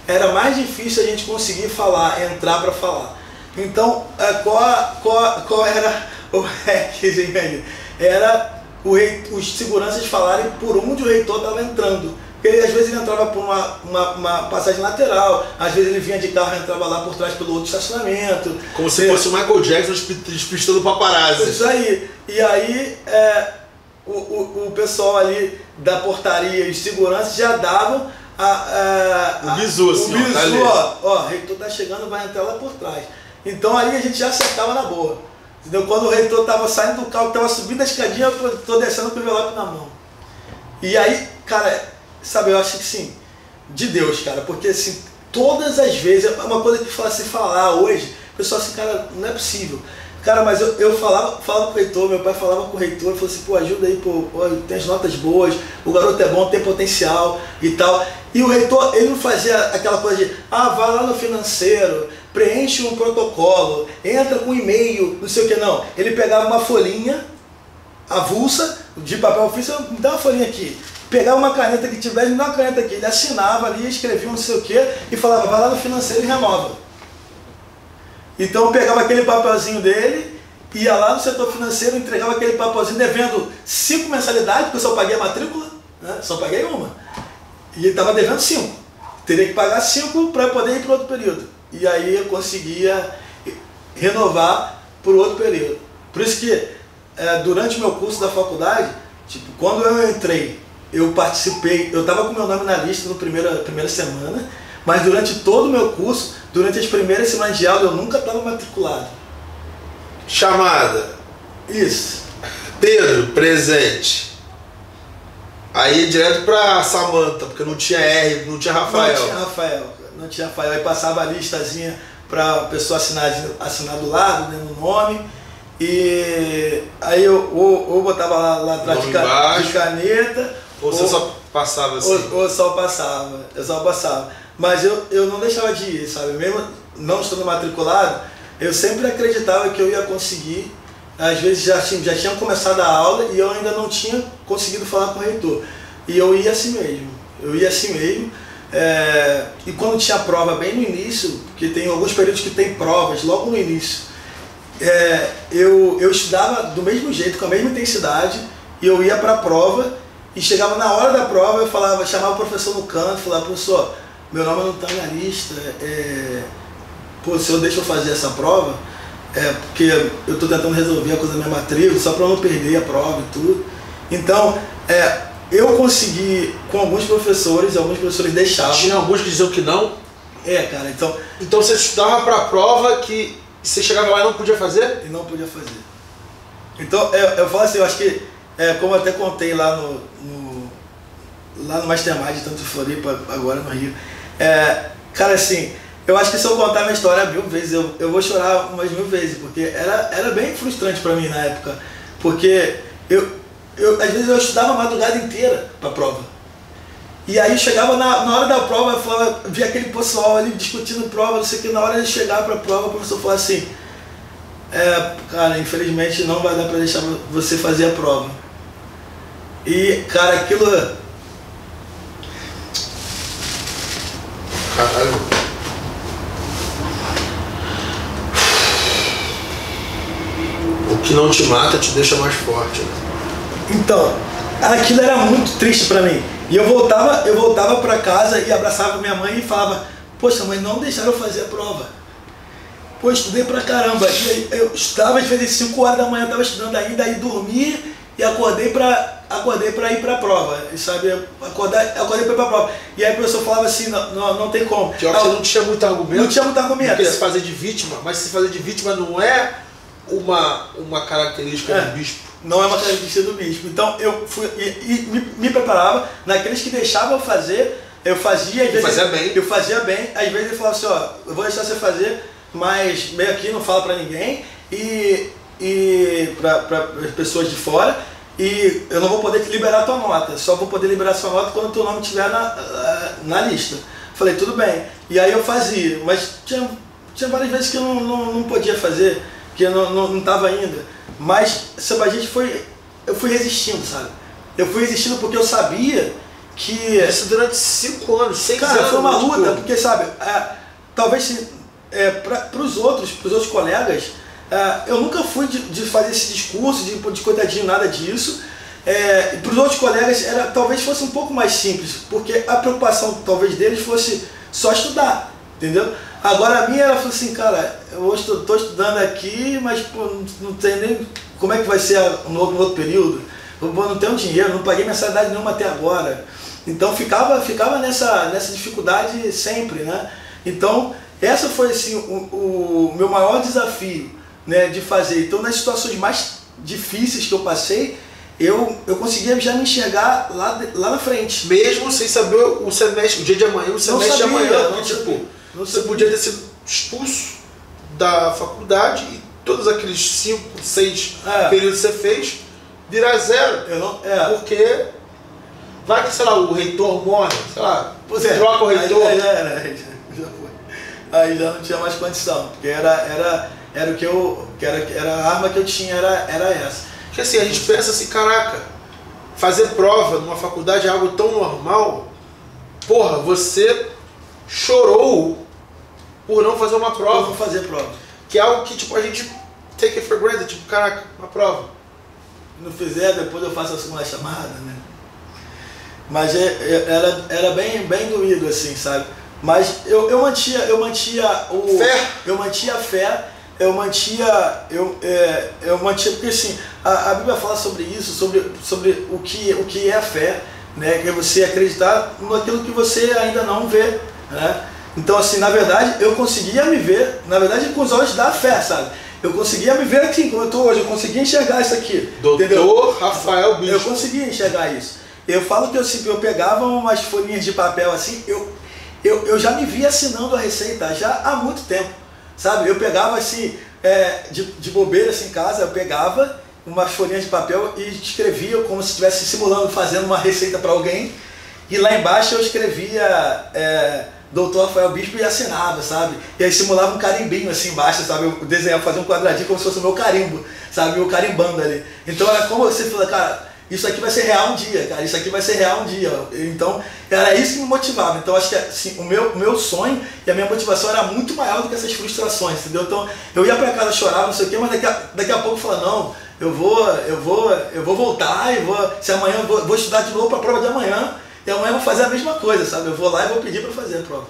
A: era mais difícil a gente conseguir entrar para falar. Então, qual era o hackzinho aí? Era os seguranças falarem por onde o reitor estava entrando. Porque às vezes ele entrava por uma passagem lateral, às vezes ele vinha de carro e entrava lá por trás pelo outro estacionamento.
B: Como se fosse o Michael Jackson despistando o paparazzi.
A: Isso aí. E aí o pessoal ali da portaria e os seguranças já davam
B: O bizu, assim,
A: o bizu,
B: tá ali.
A: ó, o reitor tá chegando, vai entrar lá por trás. Então aí a gente já acertava na boa. Entendeu? Quando o reitor tava saindo do carro, tava subindo a escadinha, eu tô descendo com o envelope na mão. E aí, cara, sabe, eu acho que sim, de Deus, cara, porque assim, todas as vezes, é uma coisa que se falar hoje, o pessoal assim, cara, não é possível. Cara, mas eu falava com o reitor, meu pai falava com o reitor, ele falou assim, pô, ajuda aí, pô, tem as notas boas, o garoto é bom, tem potencial e tal. E o reitor, ele não fazia aquela coisa de, vai lá no financeiro, preenche um protocolo, entra com e-mail, não sei o que, não. Ele pegava uma folhinha avulsa, de papel ofício, me dá uma folhinha aqui. Pegava uma caneta que tivesse, me dá uma caneta aqui. Ele assinava ali, escrevia não sei o que, e falava, vai lá no financeiro e renova. Então eu pegava aquele papelzinho dele, ia lá no setor financeiro, entregava aquele papelzinho devendo 5 mensalidades, porque eu só paguei a matrícula, né? Só paguei uma. E ele estava devendo 5. Teria que pagar 5 para poder ir para outro período. E aí eu conseguia renovar por outro período. Por isso que durante o meu curso da faculdade, tipo, quando eu entrei, eu participei, eu estava com meu nome na lista na primeira semana, mas durante todo o meu curso, durante as primeiras semanas de aula, eu nunca estava matriculado.
B: Chamada.
A: Isso.
B: Pedro, presente. Aí direto pra Samanta, porque não tinha R, não tinha Rafael.
A: Não tinha Rafael. Aí passava a listazinha para a pessoa assinar do lado, né, no nome. E aí eu botava lá atrás de caneta.
B: Ou você só passava assim?
A: Ou só passava. Eu só passava. Mas eu não deixava de ir, sabe? Mesmo não estando matriculado, eu sempre acreditava que eu ia conseguir. Às vezes já tinha começado a aula e eu ainda não tinha conseguido falar com o reitor. E eu ia assim mesmo. E quando tinha prova bem no início, porque tem alguns períodos que tem provas logo no início, eu estudava do mesmo jeito, com a mesma intensidade, e eu ia para a prova, e chegava na hora da prova, eu chamava o professor no canto, falava, professor, meu nome não está na lista, o senhor deixa eu fazer essa prova? Porque eu estou tentando resolver a coisa da minha matrícula, só para não perder a prova e tudo. Então, eu consegui com alguns professores deixavam.
B: Tinha alguns que diziam que não?
A: Cara, então...
B: Então você estudava para a prova que você chegava lá e não podia fazer?
A: E não podia fazer. Então, eu falo assim, eu acho que, como eu até contei lá no Mastermind, tanto em Floripa, agora no Rio, cara, assim... Eu acho que se eu contar minha história 1000 vezes, eu vou chorar umas 1000 vezes, porque era bem frustrante para mim na época. Porque às vezes eu estudava a madrugada inteira para a prova. E aí chegava na hora da prova, eu via aquele pessoal ali discutindo prova, não sei o que, na hora de chegar para a prova, o professor falava assim, cara, infelizmente não vai dar para deixar você fazer a prova. E, cara, aquilo...
B: Caralho. O que não te mata te deixa mais forte. Né?
A: Então, aquilo era muito triste pra mim. E eu voltava pra casa e abraçava minha mãe e falava, poxa, mãe, não deixaram eu fazer a prova. Pô, estudei pra caramba. E eu estudava às vezes 5 horas da manhã, eu estava estudando ainda, aí dormi e acordei pra ir pra prova. E, sabe, acordei pra ir pra prova. E aí o professor falava assim, não tem como.
B: Pior que você não tinha muito argumento.
A: Não tinha muito argumento.
B: Porque se fazer de vítima, mas se fazer de vítima não é uma característica do bispo.
A: Não é uma característica do bispo. Então eu fui me preparava, naqueles que deixavam eu fazer, eu fazia, às vezes eu fazia bem, às vezes ele falava assim, eu vou deixar você fazer, mas meio aqui não fala pra ninguém, e para as pessoas de fora, e eu não vou poder te liberar a tua nota, só vou poder liberar a sua nota quando o teu nome estiver na lista. Falei, tudo bem. E aí eu fazia, mas tinha várias vezes que eu não podia fazer, que eu não estava ainda. Mas, sabe, eu fui resistindo, sabe? Eu fui resistindo porque eu sabia que...
B: Isso durante 5 anos, 6 anos.
A: Cara, foi uma luta, porque, sabe, talvez para os outros colegas, eu nunca fui de fazer esse discurso, de coitadinho, nada disso. Para os outros colegas, talvez fosse um pouco mais simples, porque a preocupação, talvez, deles fosse só estudar, entendeu? Agora a minha, ela falou assim, cara, eu estou estudando aqui, mas pô, não tem nem como é que vai ser no outro período. Eu não tenho dinheiro, não paguei mensalidade nenhuma até agora. Então ficava nessa dificuldade sempre, né? Então essa foi assim, o meu maior desafio, né, de fazer. Então nas situações mais difíceis que eu passei, eu conseguia já me enxergar lá na frente.
B: Mesmo sem saber o semestre, o dia de amanhã, o semestre de amanhã. Porque, tipo, você podia ter sido expulso da faculdade e todos aqueles 5, 6 períodos que você fez virar zero. Porque vai que, sei lá, o reitor morre, sei lá, troca o reitor.
A: Aí já não tinha mais condição, porque era o que era a arma que eu tinha, era essa.
B: Porque assim, a gente pensa assim, caraca, fazer prova numa faculdade é algo tão normal. Porra, você chorou por não fazer uma prova.
A: Por não fazer prova.
B: Que é algo que, tipo, a gente take it for granted, tipo, caraca, uma prova.
A: Não fizer, depois eu faço a segunda chamada, né? Mas era bem doído, assim, sabe? Mas eu mantia
B: fé.
A: Eu mantia a fé, eu mantia, porque assim, a Bíblia fala sobre isso, sobre o que é a fé, né? Que é você acreditar naquilo que você ainda não vê, né? Então assim, na verdade, eu conseguia me ver, na verdade, com os olhos da fé, sabe? Eu conseguia me ver aqui, como eu estou hoje, eu conseguia enxergar isso aqui.
B: Doutor Rafael Bispo.
A: Eu conseguia enxergar isso. Eu falo que eu pegava umas folhinhas de papel assim, eu já me via assinando a receita já há muito tempo, sabe? Eu pegava assim, de bobeira assim em casa, eu pegava umas folhinhas de papel e escrevia como se estivesse simulando, fazendo uma receita para alguém, e lá embaixo eu escrevia Doutor Rafael Bispo e assinava, sabe? E aí simulava um carimbinho assim embaixo, sabe? Eu desenhava, fazia um quadradinho como se fosse o meu carimbo, sabe? Eu carimbando ali. Então era como você fala, cara, isso aqui vai ser real um dia, cara, isso aqui vai ser real um dia. Então, era isso que me motivava. Então, acho que assim, o meu sonho e a minha motivação era muito maior do que essas frustrações, entendeu? Então, eu ia pra casa, chorava, não sei o quê, mas daqui a pouco eu falava, não, eu vou voltar, se amanhã eu vou estudar de novo pra prova de amanhã, e amanhã eu vou fazer a mesma coisa, sabe? Eu vou lá e vou pedir pra fazer a prova.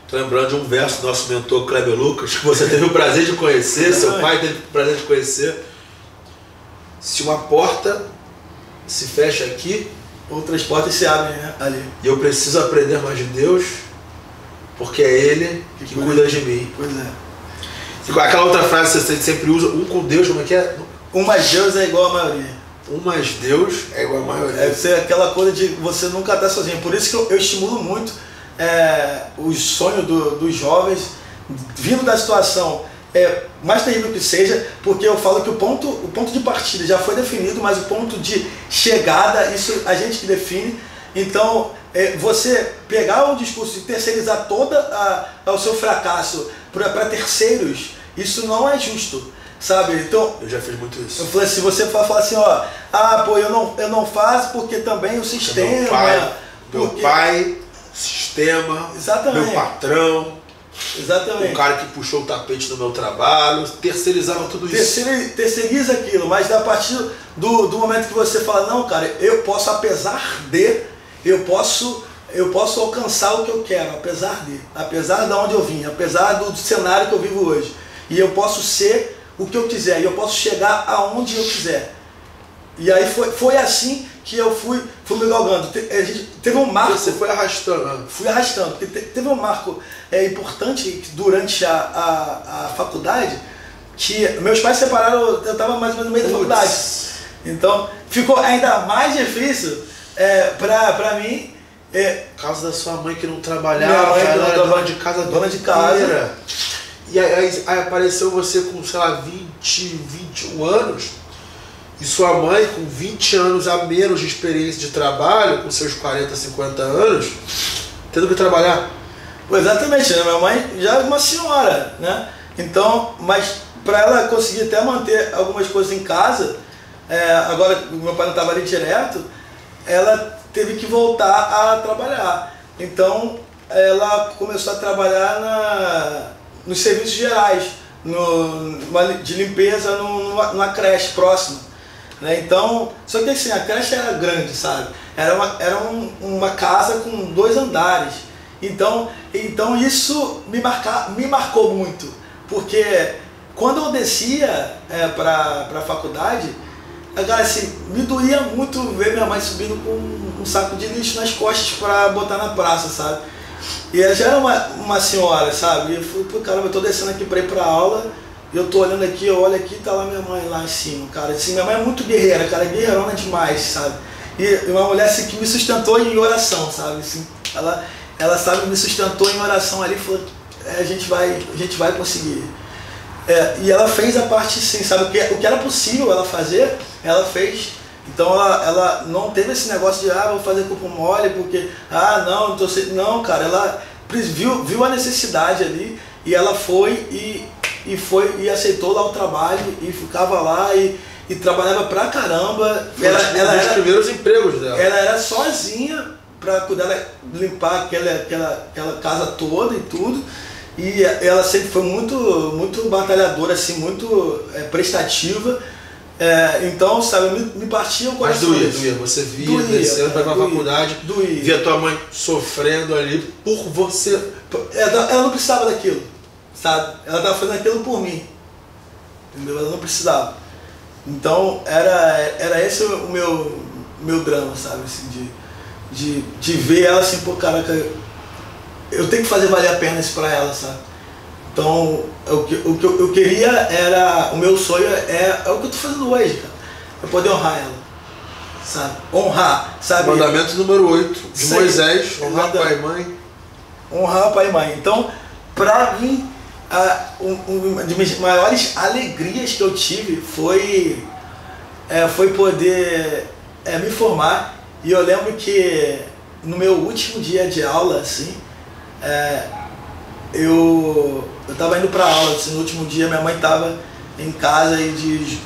B: Tô lembrando de um verso do nosso mentor Kleber Lucas, que você teve o prazer de conhecer, seu pai teve o prazer de conhecer. Se uma porta se fecha aqui,
A: outras portas se abrem, né, ali.
B: E eu preciso aprender mais de Deus, porque é Ele que cuida de mim.
A: Pois é.
B: Aquela outra frase que você sempre usa, um com Deus, como é que é?
A: Um mais Deus é igual a maioria.
B: Um mais Deus é igual a maioria.
A: É aquela coisa de você nunca estar sozinho. Por isso que eu estimulo muito os sonhos dos jovens, vindo da situação mais terrível que seja, porque eu falo que o ponto de partida já foi definido, mas o ponto de chegada, isso a gente que define. Então, você pegar um discurso e terceirizar o seu fracasso para terceiros, isso não é justo, sabe? Então,
B: eu já fiz muito isso.
A: Eu falei assim, você fala assim, eu não faço porque também o sistema...
B: Meu pai, sistema,
A: exatamente,
B: meu patrão...
A: Exatamente.
B: O cara que puxou o tapete no meu trabalho, terceirizava tudo isso.
A: Terceiriza aquilo, mas a partir do momento que você fala, não, cara, eu posso, eu posso alcançar o que eu quero, apesar de onde eu vim, apesar do cenário que eu vivo hoje. E eu posso ser o que eu quiser, e eu posso chegar aonde eu quiser. E aí foi assim que eu fui me galgando. Teve um marco.
B: Você foi arrastando.
A: Fui arrastando, porque teve um marco importante durante a faculdade, que meus pais se separaram, eu estava mais ou menos no meio da faculdade. Então ficou ainda mais difícil para mim.
B: Por causa da sua mãe que não trabalhava, ela era dona de casa.
A: Dona de casa.
B: E aí apareceu você com, sei lá, 21 anos. E sua mãe, com 20 anos a menos de experiência de trabalho, com seus 40, 50 anos, tendo que trabalhar.
A: Pois exatamente, né? Minha mãe já é uma senhora, né? Então, mas para ela conseguir até manter algumas coisas em casa, agora meu pai não estava ali direto, ela teve que voltar a trabalhar. Então, ela começou a trabalhar nos serviços gerais, de limpeza numa creche próxima. Então, só que assim, a creche era grande, sabe? Era uma casa com 2 andares. Então isso me marcou muito, porque quando eu descia para a faculdade, Cara, assim, me doía muito ver minha mãe subindo com um saco de lixo nas costas pra botar na praça, sabe? E ela já era uma senhora, sabe? E eu falei, pô, caramba, eu tô descendo aqui pra ir pra aula, e eu tô olhando aqui, eu olho aqui e tá lá minha mãe lá em cima, cara. Assim, minha mãe é muito guerreira, cara, guerreirona demais, sabe? E uma mulher assim que me sustentou em oração, sabe? Assim, ela sabe, me sustentou em oração ali, falou, a gente vai conseguir. E ela fez a parte sim, sabe? O que era possível ela fazer, ela fez. Então ela não teve esse negócio de, vou fazer corpo mole, porque, não tô sem. Não, cara, ela viu a necessidade ali e ela foi e aceitou lá o trabalho e ficava lá e trabalhava pra caramba. Ela era os
B: primeiros empregos dela.
A: Ela era sozinha pra cuidar, limpar aquela casa toda e tudo. E ela sempre foi muito batalhadora, assim, muito prestativa. Então, sabe, me partia o coração.
B: Mas doía. Você via, descendo para a faculdade, via tua mãe sofrendo ali por você.
A: Ela não precisava daquilo, sabe? Ela estava fazendo aquilo por mim. Entendeu? Ela não precisava. Então, era esse o meu drama, sabe? Assim, de ver ela assim, pô, caraca, eu tenho que fazer valer a pena isso pra ela, sabe? Então, o que eu queria era, o meu sonho é o que eu tô fazendo hoje, cara. É poder honrar ela, sabe? Honrar, sabe?
B: Mandamento número 8 de Moisés, honrar pai e mãe.
A: Honrar pai e mãe. Então, pra mim, uma das minhas maiores alegrias que eu tive foi poder me formar. E eu lembro que no meu último dia de aula, assim, eu tava indo pra aula, assim, no último dia minha mãe tava em casa e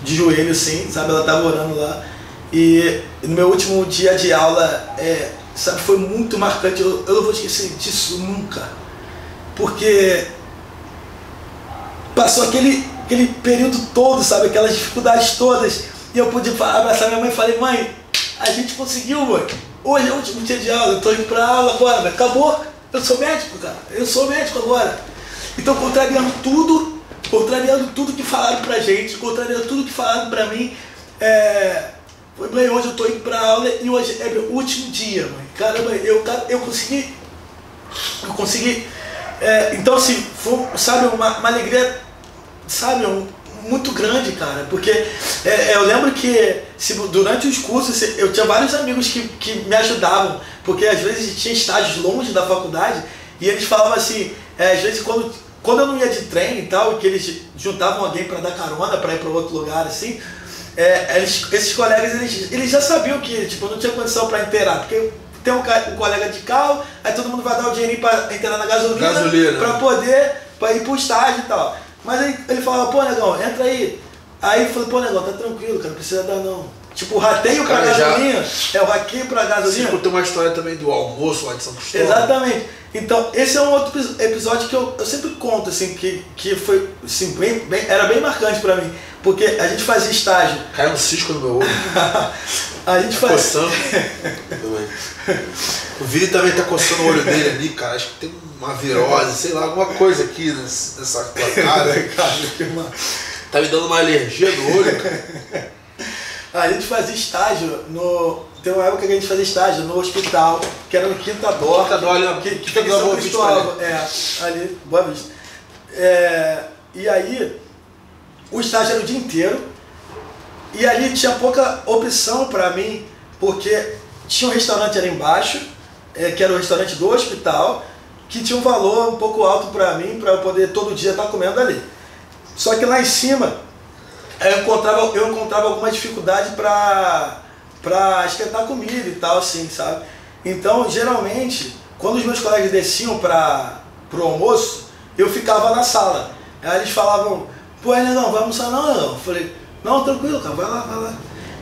A: de joelho, assim, sabe, ela tava orando lá. E no meu último dia de aula, sabe, foi muito marcante, eu não vou esquecer disso nunca. Porque passou aquele período todo, sabe, aquelas dificuldades todas, e eu pude abraçar minha mãe e falei, mãe, a gente conseguiu, mãe. Hoje é o último dia de aula, eu tô indo pra aula agora, mas acabou. Eu sou médico, cara. Eu sou médico agora. Então, contrariando tudo que falaram pra gente, contrariando tudo que falaram pra mim, mãe, hoje eu tô indo pra aula e hoje é meu último dia, mãe. Caramba, eu consegui. Então, assim, foi, sabe, uma alegria, sabe, muito grande, cara, porque eu lembro que durante os cursos eu tinha vários amigos que me ajudavam, porque às vezes tinha estágios longe da faculdade e eles falavam assim, às vezes quando eu não ia de trem e tal, que eles juntavam alguém para dar carona para ir para outro lugar, assim, esses colegas eles já sabiam que tipo, eu não tinha condição para inteirar, porque tem um colega de carro, aí todo mundo vai dar o dinheirinho para inteirar na gasolina. Para poder ir pro estágio e tal. Mas aí ele falava, pô, negão, entra aí. Aí eu falei, pô, negão, tá tranquilo, cara, não precisa dar não. Tipo, o rateio pra gasolina, o rateio pra gasolina. Você
B: contou uma história também do almoço lá de São Cristóvão.
A: Exatamente. Então, esse é um outro episódio que eu sempre conto, assim, que foi, assim, era bem marcante pra mim. Porque a gente fazia estágio.
B: Caiu um cisco no meu olho.
A: A gente fazia...
B: Coçando. O Vini também tá coçando o olho dele ali, cara. Acho que tem uma virose, sei lá, alguma coisa aqui nessa tua cara. Tá me dando uma alergia no olho, cara.
A: A gente fazia estágio tem uma época que a gente fazia estágio no hospital, que era no Quinta Dó. Que fica em São Cristóvão. Ali, Boa Vista. E aí, o estágio era o dia inteiro. E ali tinha pouca opção pra mim, porque tinha um restaurante ali embaixo, que era o restaurante do hospital, que tinha um valor um pouco alto pra mim, pra eu poder todo dia estar comendo ali. Só que lá em cima, eu encontrava alguma dificuldade pra esquentar comida e tal, assim, sabe? Então, geralmente, quando os meus colegas desciam pro almoço, eu ficava na sala. Aí eles falavam, pô, não, vai almoçar não, não. Eu falei, não, tranquilo, cara, vai lá.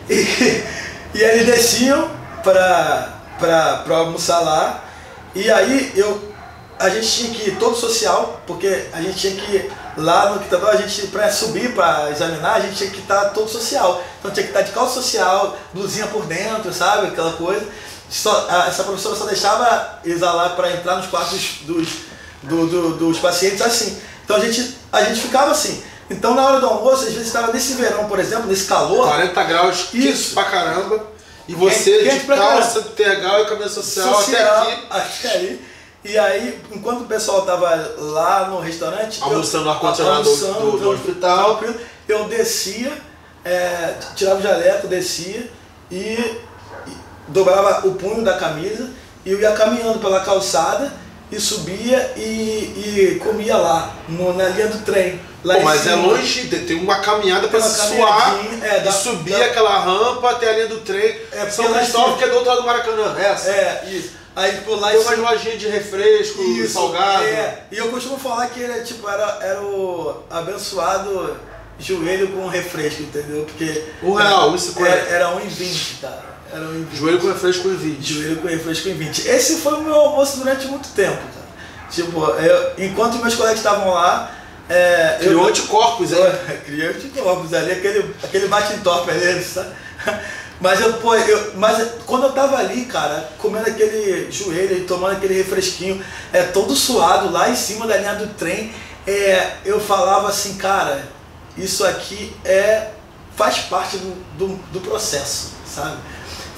A: E aí eles desciam pra almoçar lá. E aí a gente tinha que ir todo social, porque a gente tinha que ir lá no Quinta Dó, pra subir, pra examinar, a gente tinha que estar todo social. Então tinha que estar de calça social, blusinha por dentro, sabe, aquela coisa. Essa professora só deixava eles lá para entrar nos quartos dos pacientes assim. Então a gente ficava assim. Então na hora do almoço, às vezes estava nesse verão, por exemplo, nesse calor.
B: 40 graus,
A: isso
B: pra caramba. E você
A: quente
B: de calça, tergal e camisa social
A: até aí. E aí, enquanto o pessoal tava lá no restaurante,
B: almoçando no ar-condicionado do hospital,
A: eu descia, tirava o jaleco, descia e dobrava o punho da camisa e eu ia caminhando pela calçada e subia e comia lá, na linha do trem. Lá
B: mas cima. É longe, tem uma caminhada para suar e subir aquela rampa até a linha do trem. São Cristóvão, que é do outro lado do Maracanã.
A: Isso. Aí por lá
B: tem umas lojinhas de refresco, salgado.
A: E eu costumo falar que ele era o abençoado joelho com refresco, entendeu? Porque
B: R$1, isso
A: era 1,20, cara. Era 1,20.
B: Joelho com refresco em 20.
A: Joelho com refresco em 20. Esse foi o meu almoço durante muito tempo, cara. Tipo, enquanto meus colegas estavam lá,
B: criou anticorpos,
A: criou anticorpos ali, aquele bate-entorpe ali, sabe? Mas quando eu tava ali, cara, comendo aquele joelho e tomando aquele refresquinho, todo suado lá em cima da linha do trem, eu falava assim, cara, isso aqui faz parte do processo, sabe?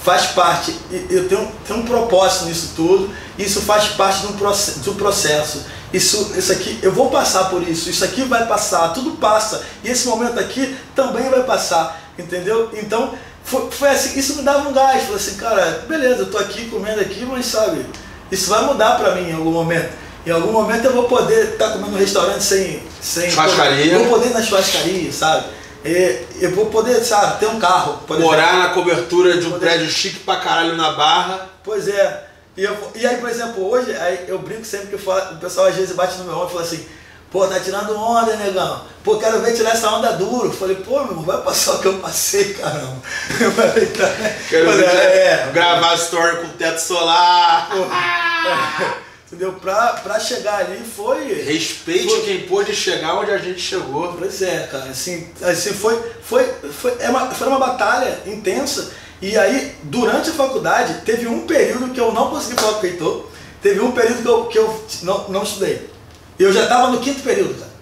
A: Faz parte, eu tenho um propósito nisso tudo, isso faz parte do processo. Isso aqui, eu vou passar por isso aqui vai passar, tudo passa, e esse momento aqui também vai passar, entendeu? Então, foi assim, isso me dava um gás, falei assim, cara, beleza, eu tô aqui comendo aqui, mas sabe, isso vai mudar pra mim em algum momento. Em algum momento eu vou poder estar comendo no restaurante sem
B: churrascaria.
A: Vou poder ir na churrascaria, sabe? Eu vou poder, sabe, ter um carro.
B: Morar na cobertura de um prédio chique pra caralho na Barra.
A: Pois é. E aí, por exemplo, hoje, eu brinco sempre que o pessoal às vezes bate no meu ombro e fala assim, pô, tá tirando onda, negão. Pô, quero ver tirar essa onda duro. Falei, pô, meu irmão, vai passar o que eu passei, caramba. Eu falei, tá.
B: Quero ver gravar story com teto solar.
A: Entendeu? Pra chegar ali foi...
B: Respeite quem pôde chegar onde a gente chegou.
A: Pois é, cara. Assim foi uma batalha intensa. E aí, durante a faculdade, teve um período que eu não consegui falar com o reitor. Teve um período que eu não estudei. Eu já estava no 5º período, cara.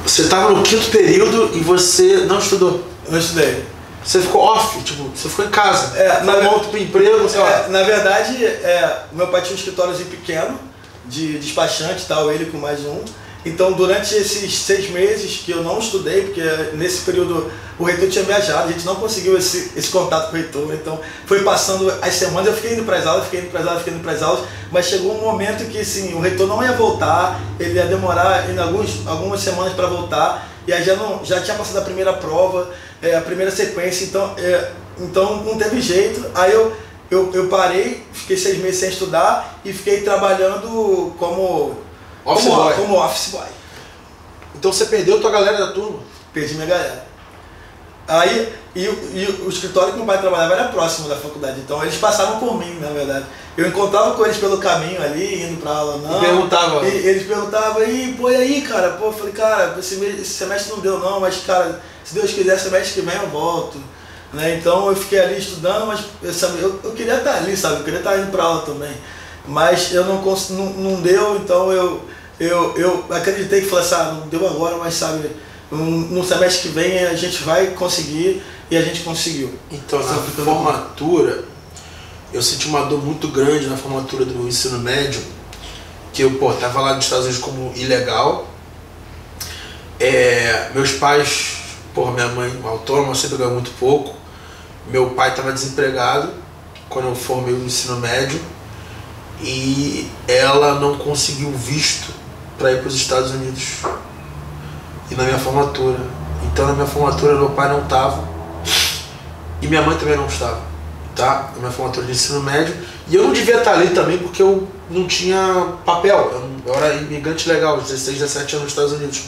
B: Você estava no 5º período e você não estudou?
A: Eu não estudei.
B: Você ficou off, tipo, você ficou em casa.
A: Não
B: volta pro emprego, sei lá.
A: Na verdade, meu pai tinha um escritóriozinho pequeno, de despachante e tal, ele com mais um. Então, durante esses 6 meses que eu não estudei, porque nesse período o reitor tinha viajado, a gente não conseguiu esse contato com o reitor, então foi passando as semanas, eu fiquei indo para as aulas, mas chegou um momento que assim, o reitor não ia voltar, ele ia demorar algumas semanas para voltar, e aí já tinha passado a primeira prova, a primeira sequência, então não teve jeito. Aí eu parei, fiquei 6 meses sem estudar e fiquei trabalhando como office boy.
B: Então você perdeu tua galera da turma?
A: Perdi minha galera. Aí, e o escritório que meu pai trabalhava era próximo da faculdade, então eles passavam por mim, na verdade. Eu encontrava com eles pelo caminho ali, indo pra aula, não.
B: E perguntava?
A: Eles perguntavam, e aí, cara? Pô, eu falei, cara, esse semestre não deu não, mas, cara, se Deus quiser, semestre que vem eu volto. Né? Então eu fiquei ali estudando, mas eu queria estar ali, sabe? Eu queria estar indo pra aula também. Mas eu não deu, então eu acreditei que falei assim, não deu agora, mas sabe, no semestre que vem a gente vai conseguir, e a gente conseguiu.
B: Então na formatura, eu senti uma dor muito grande na formatura do ensino médio, que eu tava lá nos Estados Unidos como ilegal. Meus pais, minha mãe autônoma, sempre ganhou muito pouco. Meu pai estava desempregado quando eu formei o ensino médio. E ela não conseguiu visto para ir para os Estados Unidos. E na minha formatura. Então na minha formatura meu pai não estava. E minha mãe também não estava. Tá? Na minha formatura de ensino médio. E eu não devia estar ali também porque eu não tinha papel. Eu era imigrante legal, 16, 17 anos nos Estados Unidos.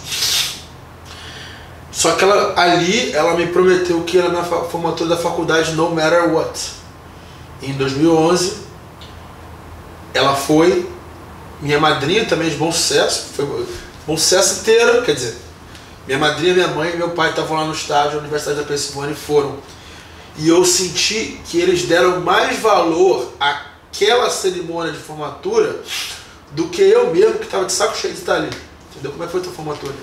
B: Só que ela me prometeu que era na formatura da faculdade no matter what. Em 2011, ela foi, minha madrinha também de bom sucesso, foi bom sucesso inteiro, quer dizer, minha madrinha, minha mãe e meu pai estavam lá no estádio da Universidade da Pensilvânia e foram. E eu senti que eles deram mais valor àquela cerimônia de formatura do que eu mesmo, que estava de saco cheio de estar ali. Entendeu? Como é que foi a tua formatura?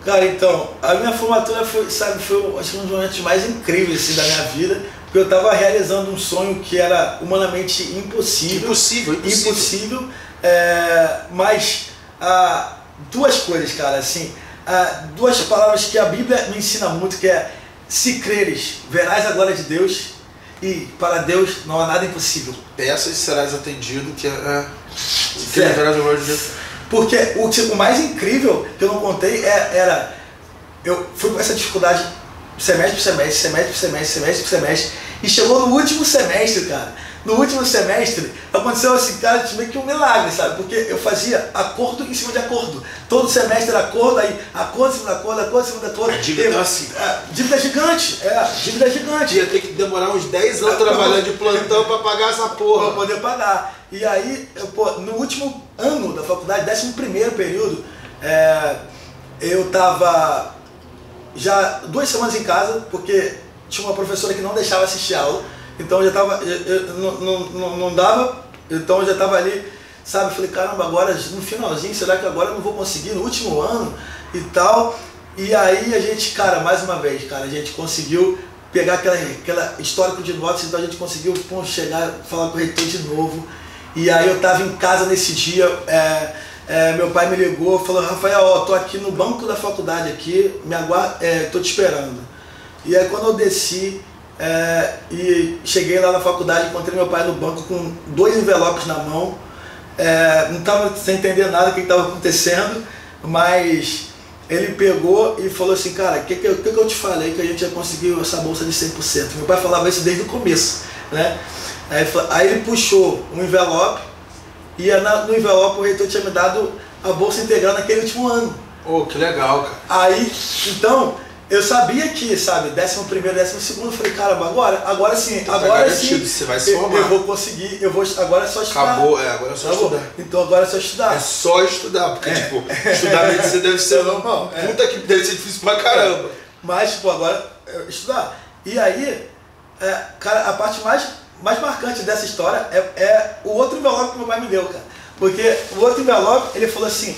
A: Cara, então, a minha formatura foi, sabe, foi acho que um dos momentos mais incríveis assim, da minha vida, porque eu estava realizando um sonho que era humanamente impossível. Impossível. Mas duas coisas, cara, assim, duas palavras que a Bíblia me ensina muito, que é: se creres, verás a glória de Deus, e para Deus não há nada impossível.
B: Peça e serás atendido, que se creres, verás a glória de Deus.
A: Porque o mais incrível que eu não contei era, eu fui com essa dificuldade semestre por semestre, e chegou no último semestre, cara. No último semestre aconteceu assim, cara, meio que um milagre, sabe? Porque eu fazia acordo em cima de acordo. Todo semestre era acordo, aí acordo em cima de acordo, acordo em cima de acordo.
B: A dívida tá assim.
A: Dívida gigante, dívida gigante.
B: Ia ter que demorar uns 10 anos trabalhando de plantão pra pagar essa porra.
A: Pra poder pagar. E aí, no último ano da faculdade, 11º período, eu tava já 2 semanas em casa, porque tinha uma professora que não deixava assistir aula. Então eu já tava, não dava, então eu já tava ali, sabe, falei, caramba, agora no finalzinho, será que agora eu não vou conseguir, no último ano e tal. E aí a gente, cara, mais uma vez, cara, a gente conseguiu pegar aquela histórico de notas, então a gente conseguiu chegar, falar com o reitor de novo. E aí eu tava em casa nesse dia, meu pai me ligou, falou, Rafael, ó, tô aqui no banco da faculdade aqui, me aguarda, tô te esperando. E aí quando eu desci, e cheguei lá na faculdade, encontrei meu pai no banco com 2 envelopes na mão, não estava sem entender nada do que estava acontecendo, mas ele pegou e falou assim, cara, o que eu te falei que a gente ia conseguir essa bolsa de 100%? Meu pai falava isso desde o começo, né? Aí ele puxou um envelope e no envelope o reitor tinha me dado a bolsa integral naquele último ano.
B: Oh, que legal, cara.
A: Aí, então, eu sabia que, sabe, 11º, 12º, eu falei, caramba, agora sim,
B: então,
A: agora sim,
B: você vai se formar.
A: Eu vou conseguir, agora é só estudar.
B: Acabou, agora é só estudar.
A: Então agora é só estudar.
B: É só estudar, porque, tipo, estudar medicina deve ser normal. Puta que deve ser difícil pra caramba.
A: Mas, tipo, agora é estudar. E aí, cara, a parte mais marcante dessa história é o outro envelope que meu pai me deu, cara. Porque o outro envelope, ele falou assim,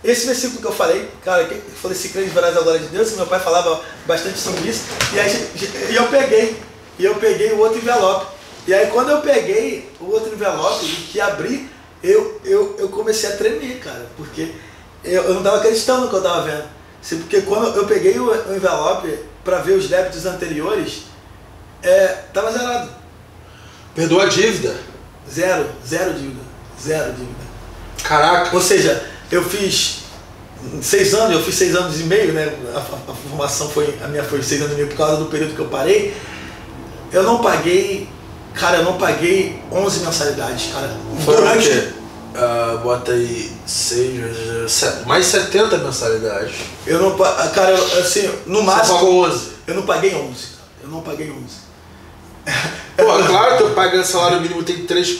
A: esse versículo que eu falei, cara, eu falei, se creres verás a glória de Deus, que meu pai falava bastante sobre isso, e eu peguei o outro envelope. E aí quando eu peguei o outro envelope e que abri, eu comecei a tremer, cara, porque eu não estava acreditando no que eu estava vendo. Porque quando eu peguei o envelope para ver os débitos anteriores, estava zerado.
B: Perdoou a dívida?
A: Zero dívida.
B: Caraca.
A: Ou seja, eu fiz 6 anos, eu fiz 6 anos e meio, né? A formação foi 6 anos e meio por causa do período que eu parei. Eu não paguei 11 mensalidades, cara.
B: Durante o quê? Bota aí 6, mais 70 mensalidades.
A: Eu não, cara, assim, no máximo.
B: Você pagou 11?
A: Eu não paguei 11, cara. Eu não paguei 11.
B: Pô, claro que eu pago salário mínimo, tem 3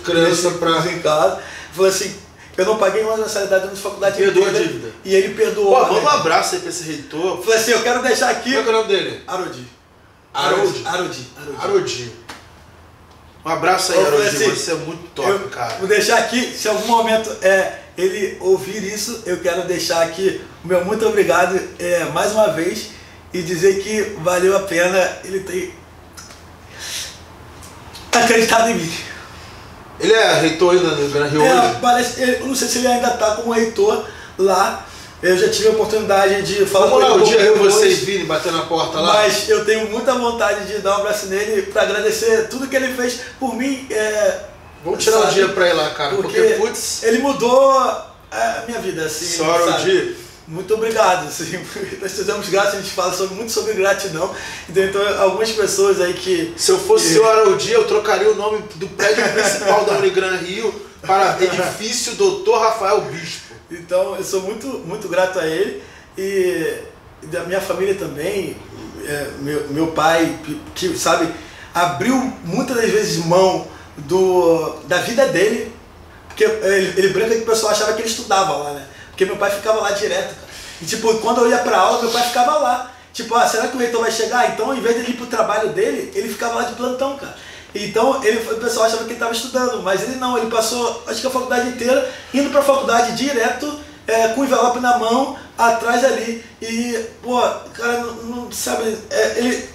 B: crianças pra.
A: Em casa. Falei assim, eu não paguei 11 mensalidades na faculdade.
B: Perdoou a dívida.
A: E ele perdoou.
B: Pô, manda um abraço aí pra esse reitor.
A: Falei assim, eu quero deixar aqui.
B: Qual é o nome dele?
A: Arodi.
B: Um abraço aí, Arodi. Assim, você é muito top, cara.
A: Vou deixar aqui, se em algum momento ele ouvir isso, eu quero deixar aqui o meu muito obrigado mais uma vez e dizer que valeu a pena ele ter acreditado em mim.
B: Ele é reitor ainda no Gran Rio hoje?
A: Eu não sei se ele ainda está como reitor lá. Eu já tive a oportunidade de falar
B: com ele. Vamos lá, o dia eu vocês virem bater na porta lá.
A: Mas eu tenho muita vontade de dar um abraço nele para agradecer tudo que ele fez por mim.
B: Vamos tirar um dia para ir lá, cara. Porque putz,
A: ele mudou a minha vida. Assim,
B: só o dia.
A: Muito obrigado. Assim, nós fizemos graça, a gente fala muito sobre gratidão. Então, algumas pessoas aí que.
B: Se eu fosse o senhor Arodi, eu trocaria o nome do prédio principal da Unigran Rio para Edifício Dr. Rafael Bispo.
A: Então, eu sou muito, muito grato a ele e da minha família também. Meu pai, que sabe, abriu muitas das vezes mão da vida dele, porque ele brinca que o pessoal achava que ele estudava lá, né? Porque meu pai ficava lá direto, cara. E tipo, quando eu ia pra aula, meu pai ficava lá. Tipo, será que o reitor vai chegar? Então, ao invés de ele ir pro trabalho dele, ele ficava lá de plantão, cara. Então, o pessoal achava que ele estava estudando, mas ele não, ele passou, acho que a faculdade inteira, indo pra faculdade direto, com o envelope na mão, atrás ali. E, pô, cara, não sabe, ele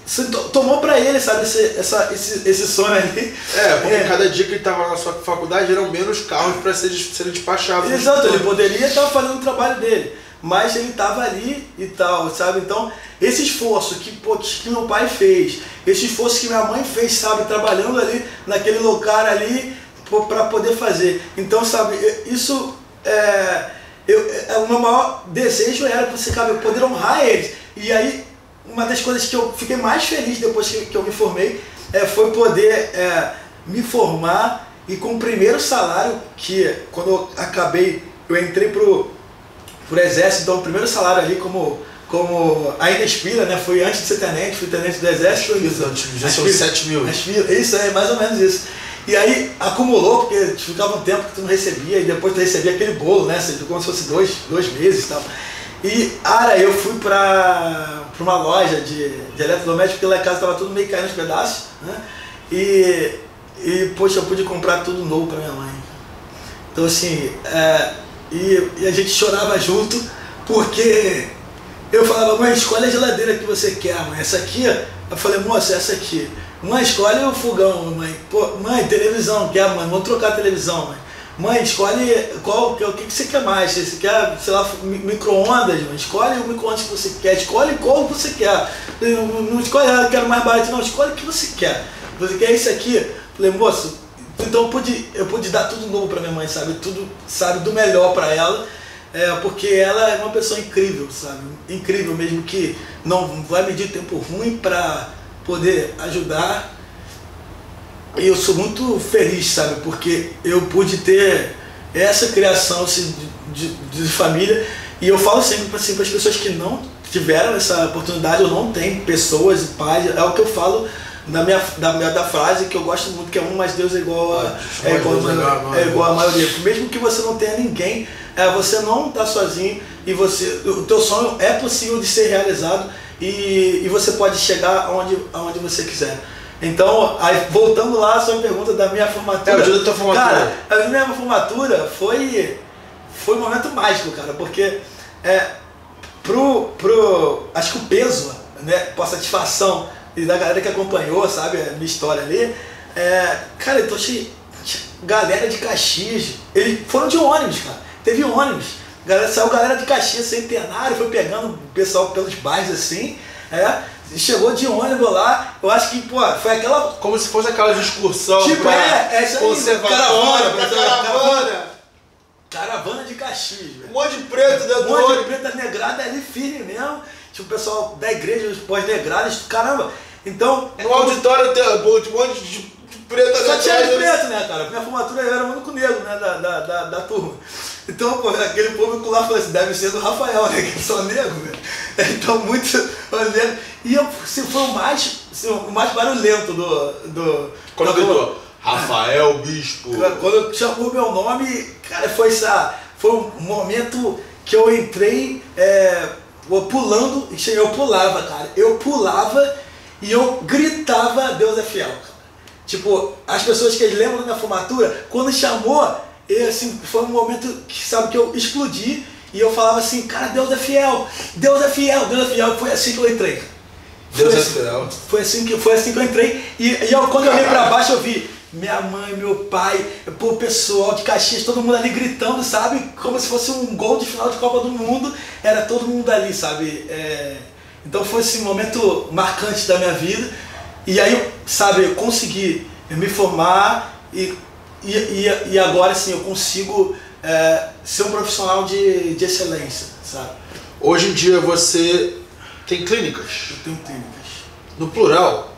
A: tomou pra ele, sabe, esse sonho ali.
B: Porque cada dia que ele tava na sua faculdade eram menos carros pra serem despachados.
A: Exato, ele poderia estar fazendo o trabalho dele, mas ele estava ali e tal, sabe? Então, esse esforço que meu pai fez, esse esforço que minha mãe fez, sabe? Trabalhando ali naquele local ali para poder fazer. Então, sabe, isso o meu maior desejo era você, cara, poder honrar eles. E aí, uma das coisas que eu fiquei mais feliz depois que eu me formei foi poder me formar e com o primeiro salário que, quando eu acabei, eu entrei pro exército, então o primeiro salário ali como ainda aspira, né? Foi antes de ser tenente, fui tenente do exército.
B: Já são 7 mil.
A: Isso é mais ou menos isso. E aí acumulou, porque ficava um tempo que tu não recebia, e depois tu recebia aquele bolo, né? Como se fosse dois meses e tal. E, eu fui pra uma loja de eletrodoméstico, porque lá em casa tava tudo meio caindo aos pedaços, né? E poxa, eu pude comprar tudo novo pra minha mãe. Então assim, e a gente chorava junto, porque eu falava, mãe, escolhe a geladeira que você quer, mãe. Essa aqui, eu falei, moça, essa aqui. Mãe, escolhe o fogão, mãe. Pô, mãe, televisão, quer, mãe? Vamos trocar a televisão, mãe. Mãe, escolhe o que você quer mais. Você quer, sei lá, micro-ondas, mãe? Escolhe o micro-ondas que você quer. Escolhe qual você quer. Não escolhe, eu quero mais barato, não. Escolhe o que você quer. Você quer isso aqui? Eu falei, moço, então eu pude dar tudo novo pra minha mãe, sabe? Tudo, sabe, do melhor pra ela. Porque ela é uma pessoa incrível, sabe? Incrível mesmo, que não vai medir tempo ruim pra poder ajudar. E eu sou muito feliz, sabe? Porque eu pude ter essa criação assim, de família. E eu falo sempre assim, para as pessoas que não tiveram essa oportunidade ou não têm pessoas e pais. É o que eu falo da frase que eu gosto muito, que é mas Deus é igual a maioria. Mesmo que você não tenha ninguém, você não está sozinho, e o teu sonho é possível de ser realizado, e você pode chegar aonde você quiser. Então, aí, voltando lá à sua pergunta da minha formatura.
B: O dia da tua formatura.
A: Cara, a minha formatura foi um momento mágico, cara, porque acho que o peso, né, por satisfação e da galera que acompanhou, sabe, a minha história ali, cara, então galera de Caxias, eles foram de ônibus, cara, teve ônibus, saiu galera de Caxias, Centenário, foi pegando o pessoal pelos bairros assim, chegou de ônibus lá, eu acho que, pô, foi aquela...
B: Como se fosse aquela excursão
A: tipo,
B: pra conservatória,
A: caravana de Caxias, velho.
B: Um monte de preto dentro do
A: ônibus. Um monte
B: ônibus.
A: de preto negrada ali, firme mesmo, tipo, o pessoal da igreja, os pós-negradas, caramba. Então...
B: No auditório tem um monte de preto.
A: Só tinha de preto, né, cara? Minha formatura eu era o único negro, né, da turma. Então, pô, aquele público lá falou assim, deve ser do Rafael, né, que só negro, velho. Então, muito negro. E foi o mais barulhento do...
B: Quando gritou, Rafael Bispo.
A: Quando chamou meu nome, cara, foi um momento que eu entrei pulando, eu pulava, cara. Eu pulava e eu gritava, Deus é fiel, cara. Tipo, as pessoas que lembram da minha formatura, quando chamou, assim, foi um momento que, sabe, que eu explodi e eu falava assim, cara, Deus é fiel, Deus é fiel, Deus é fiel. Foi assim que eu entrei.
B: Deus é fiel.
A: Foi assim que eu entrei e quando eu olhei pra baixo eu vi minha mãe, meu pai, o pessoal de Caxias, todo mundo ali gritando, sabe? Como se fosse um gol de final de Copa do Mundo, era todo mundo ali, sabe? Então foi esse momento marcante da minha vida. E aí, sabe, eu consegui me formar e agora sim eu consigo ser um profissional de excelência, sabe?
B: Hoje em dia você tem clínicas?
A: Eu tenho clínicas.
B: No plural?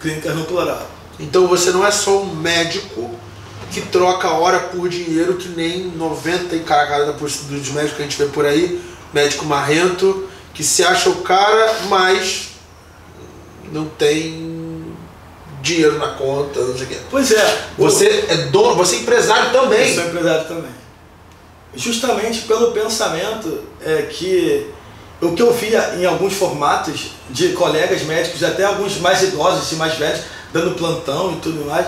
A: Clínicas no plural.
B: Então você não é só um médico que troca hora por dinheiro, que nem 90 e caralho dos médicos que a gente vê por aí, médico marrento, que se acha o cara, mas não tem dinheiro na conta, não sei o quê.
A: Pois é.
B: Você é dono, você é empresário também.
A: Eu sou empresário também. Justamente pelo pensamento que o que eu via em alguns formatos de colegas médicos, até alguns mais idosos e mais velhos, dando plantão e tudo mais,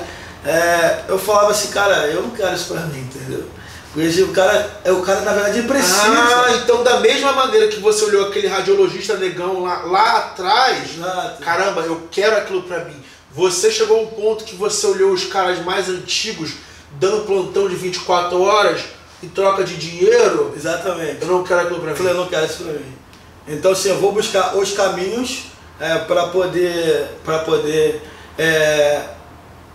A: eu falava assim, cara, eu não quero isso pra mim, entendeu? Porque o cara na verdade precisa.
B: Ah, então da mesma maneira que você olhou aquele radiologista negão lá atrás,
A: Exato.
B: caramba, eu quero aquilo pra mim. Você chegou a um ponto que você olhou os caras mais antigos dando plantão de 24 horas em troca de dinheiro.
A: Exatamente.
B: Eu não quero aquilo pra
A: Eu
B: mim.
A: falei, eu não quero isso pra mim. Então assim, eu vou buscar os caminhos para poder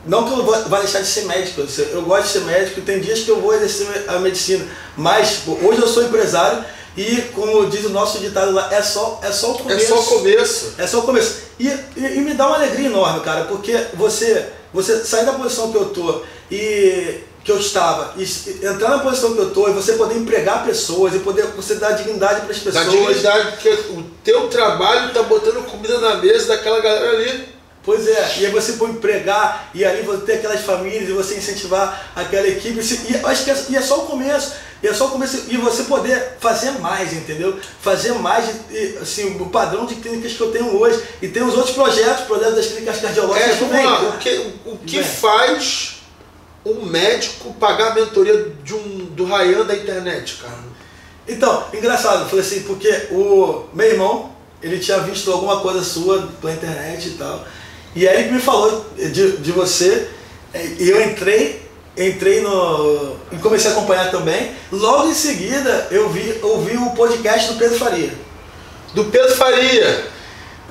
A: não que eu vá deixar de ser médico, eu gosto de ser médico, tem dias que eu vou exercer a medicina, mas hoje eu sou empresário e, como diz o nosso ditado lá, é só o começo.
B: É só o começo.
A: É só o começo. E me dá uma alegria enorme, cara, porque você sair da posição que eu tô e que eu estava, e entrar na posição que eu tô e você poder empregar pessoas e poder você dar dignidade para as pessoas.
B: Dá dignidade, porque o teu trabalho tá botando comida na mesa daquela galera ali.
A: Pois é, e aí você pode empregar, e aí você ter aquelas famílias, e você incentivar aquela equipe, e eu acho que é só o começo, e você poder fazer mais, entendeu? Fazer mais, assim, o padrão de clínicas que eu tenho hoje, e tem os outros projetos das clínicas cardiológicas também.
B: O que faz um médico pagar a mentoria do Ryan da internet, cara?
A: Então, engraçado, eu falei assim, porque o meu irmão, ele tinha visto alguma coisa sua pela internet e tal, e aí ele me falou de você, e eu entrei e comecei a acompanhar também. Logo em seguida eu ouvi o podcast do Pedro Faria.
B: Do Pedro Faria.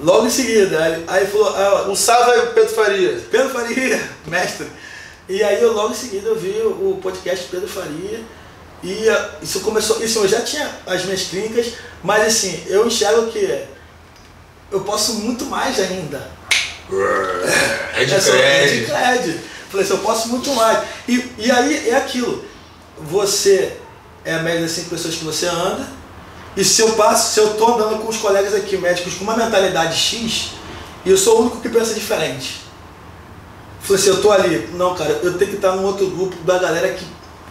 A: Logo em seguida, aí falou,
B: um salve aí pro Pedro Faria.
A: Pedro Faria, mestre. E aí eu logo em seguida eu vi o podcast do Pedro Faria. E isso começou, eu já tinha as minhas clínicas, mas assim, eu enxergo que eu posso muito mais ainda.
B: É de crédito.
A: Falei assim, eu posso muito mais. E aí é aquilo, você é a média das 5 pessoas que você anda, e se eu tô andando com os colegas aqui, médicos, com uma mentalidade X, e eu sou o único que pensa diferente. Falei assim, eu tô ali, não cara, eu tenho que estar num outro grupo da galera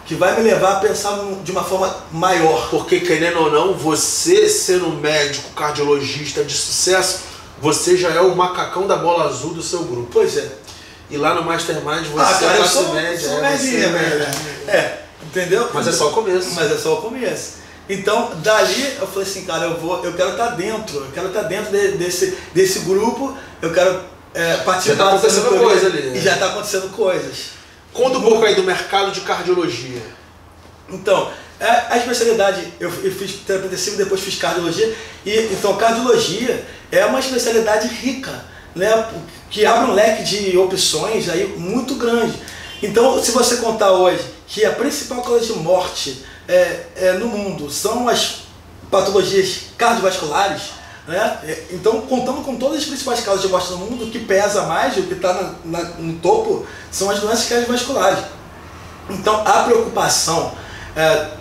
A: que vai me levar a pensar de uma forma maior.
B: Porque querendo ou não, você sendo um médico cardiologista de sucesso, você já é o macacão da bola azul do seu grupo.
A: Pois é.
B: E lá no Mastermind você
A: cara,
B: é
A: eu sou
B: média.
A: média, entendeu?
B: Mas é só o começo.
A: Mas é só o começo. Então, dali eu falei assim, cara, eu quero estar dentro, desse grupo, eu quero participar.
B: Já tá acontecendo coisa ali, né?
A: E já está acontecendo coisas.
B: Conta um pouco aí do mercado de cardiologia.
A: Então, a especialidade, eu fiz terapia intensiva, depois fiz cardiologia, então cardiologia é uma especialidade rica, né, que abre um leque de opções aí muito grande. Então, se você contar hoje que a principal causa de morte no mundo são as patologias cardiovasculares, né? Então, contando com todas as principais causas de morte no mundo, o que pesa mais, o que está no topo, são as doenças cardiovasculares. Então, a preocupação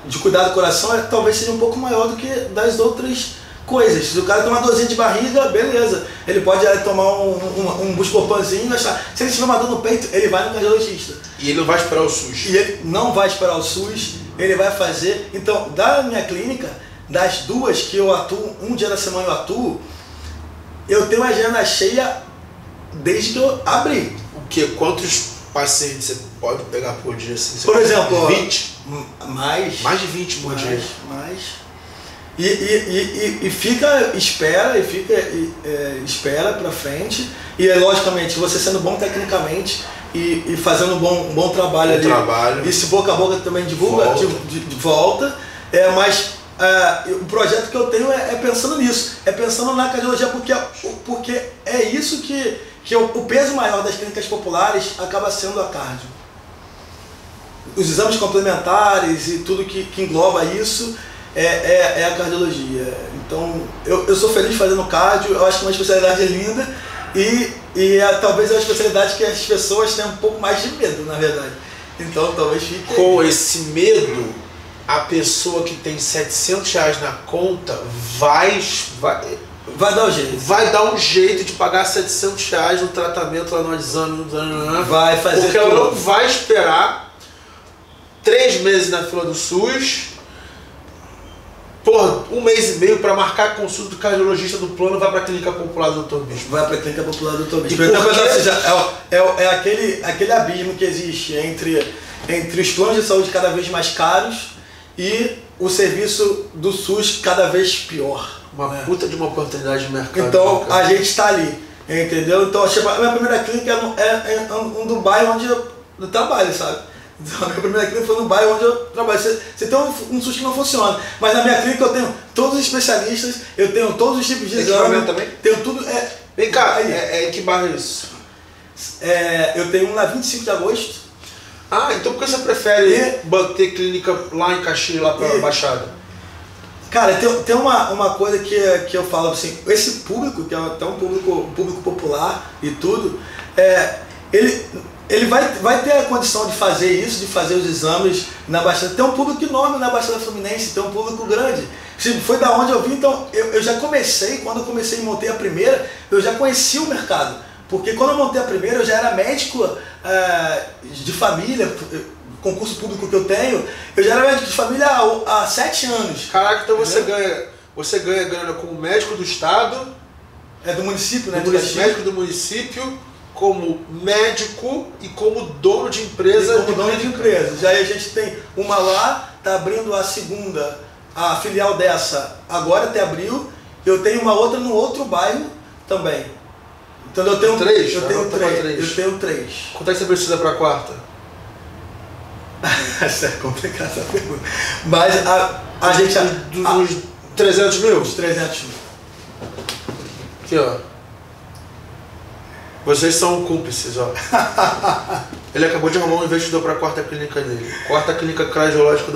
A: de cuidar do coração talvez seja um pouco maior do que das outras coisas. Se o cara tem uma dorzinha de barriga, beleza. Ele pode tomar um Buscopanzinho e achar. Se ele tiver uma dor no peito, ele vai no cardiologista.
B: E ele não vai esperar o SUS.
A: E ele não vai esperar o SUS, ele vai fazer. Então, da minha clínica, das duas que eu atuo, um dia da semana eu atuo, eu tenho a agenda cheia desde que eu abri.
B: O quê? Quantos pacientes você pode pegar por dia? Assim?
A: Por exemplo,
B: 20?
A: Mais
B: de 20 por dia.
A: Mais. E espera pra frente. E logicamente, você sendo bom tecnicamente e fazendo um bom trabalho ali. E se boca a boca também divulga, volta. Mas o projeto que eu tenho é pensando nisso. É pensando na cardiologia, porque é isso que o peso maior das clínicas populares acaba sendo a cardio. Os exames complementares e tudo que engloba isso é a cardiologia. Então, eu sou feliz fazendo cardio, eu acho que é uma especialidade linda e talvez é uma especialidade que as pessoas tenham um pouco mais de medo, na verdade. Então, talvez fique...
B: Com esse medo, a pessoa que tem R$700 na conta vai dar um jeito. Vai dar um jeito de pagar R$700 no tratamento, lá no exame,
A: vai fazer
B: porque ela não vai esperar 3 meses na fila do SUS, por 1 mês e meio para marcar a consulta do cardiologista do plano, vai para a clínica popular do Dr. Bispo.
A: Vai para a clínica popular do Dr. Bispo. Então, aquele abismo que existe entre os planos de saúde cada vez mais caros e o serviço do SUS cada vez pior.
B: Uma puta de uma oportunidade de mercado.
A: Então a gente está ali, entendeu? Então a minha primeira clínica é um do bairro onde eu trabalho, sabe? Então, a minha primeira clínica foi no bairro onde eu trabalho. Você tem um SUS que não funciona, mas na minha clínica eu tenho todos os especialistas, eu tenho todos os tipos de exame,
B: também?
A: tenho tudo.
B: Vem cá, em que bairro é isso?
A: Eu tenho um na 25 de agosto.
B: Ah, então por que você prefere ter clínica lá em Caxias, lá pra Baixada?
A: Cara, tem uma coisa que eu falo assim, esse público, que é até um público popular e tudo, ele vai ter a condição de fazer isso, de fazer os exames na Baixada. Tem um público enorme na Baixada Fluminense, tem um público grande. Foi da onde eu vim, então eu já comecei, quando eu comecei e montei a primeira, eu já conheci o mercado. Porque quando eu montei a primeira, eu já era médico de família, concurso público que eu tenho, eu já era médico de família há 7 anos.
B: Caraca, então você ganha grana como médico do estado.
A: Do município, né?
B: Médico do município, como médico e como dono de empresa.
A: Como dono de empresa. Já a gente tem uma lá, tá abrindo a segunda, a filial dessa agora até abril. Eu tenho uma outra no outro bairro também. Então eu tenho três. Eu tenho três.
B: Quanto é que você precisa para a quarta?
A: Essa é complicada essa pergunta. Mas a gente...
B: Uns 300 mil?
A: Uns 300 mil.
B: Aqui, ó. Vocês são cúmplices, ó. Ele acabou de arrumar um investidor para a quarta clínica dele. Quarta clínica cardiológica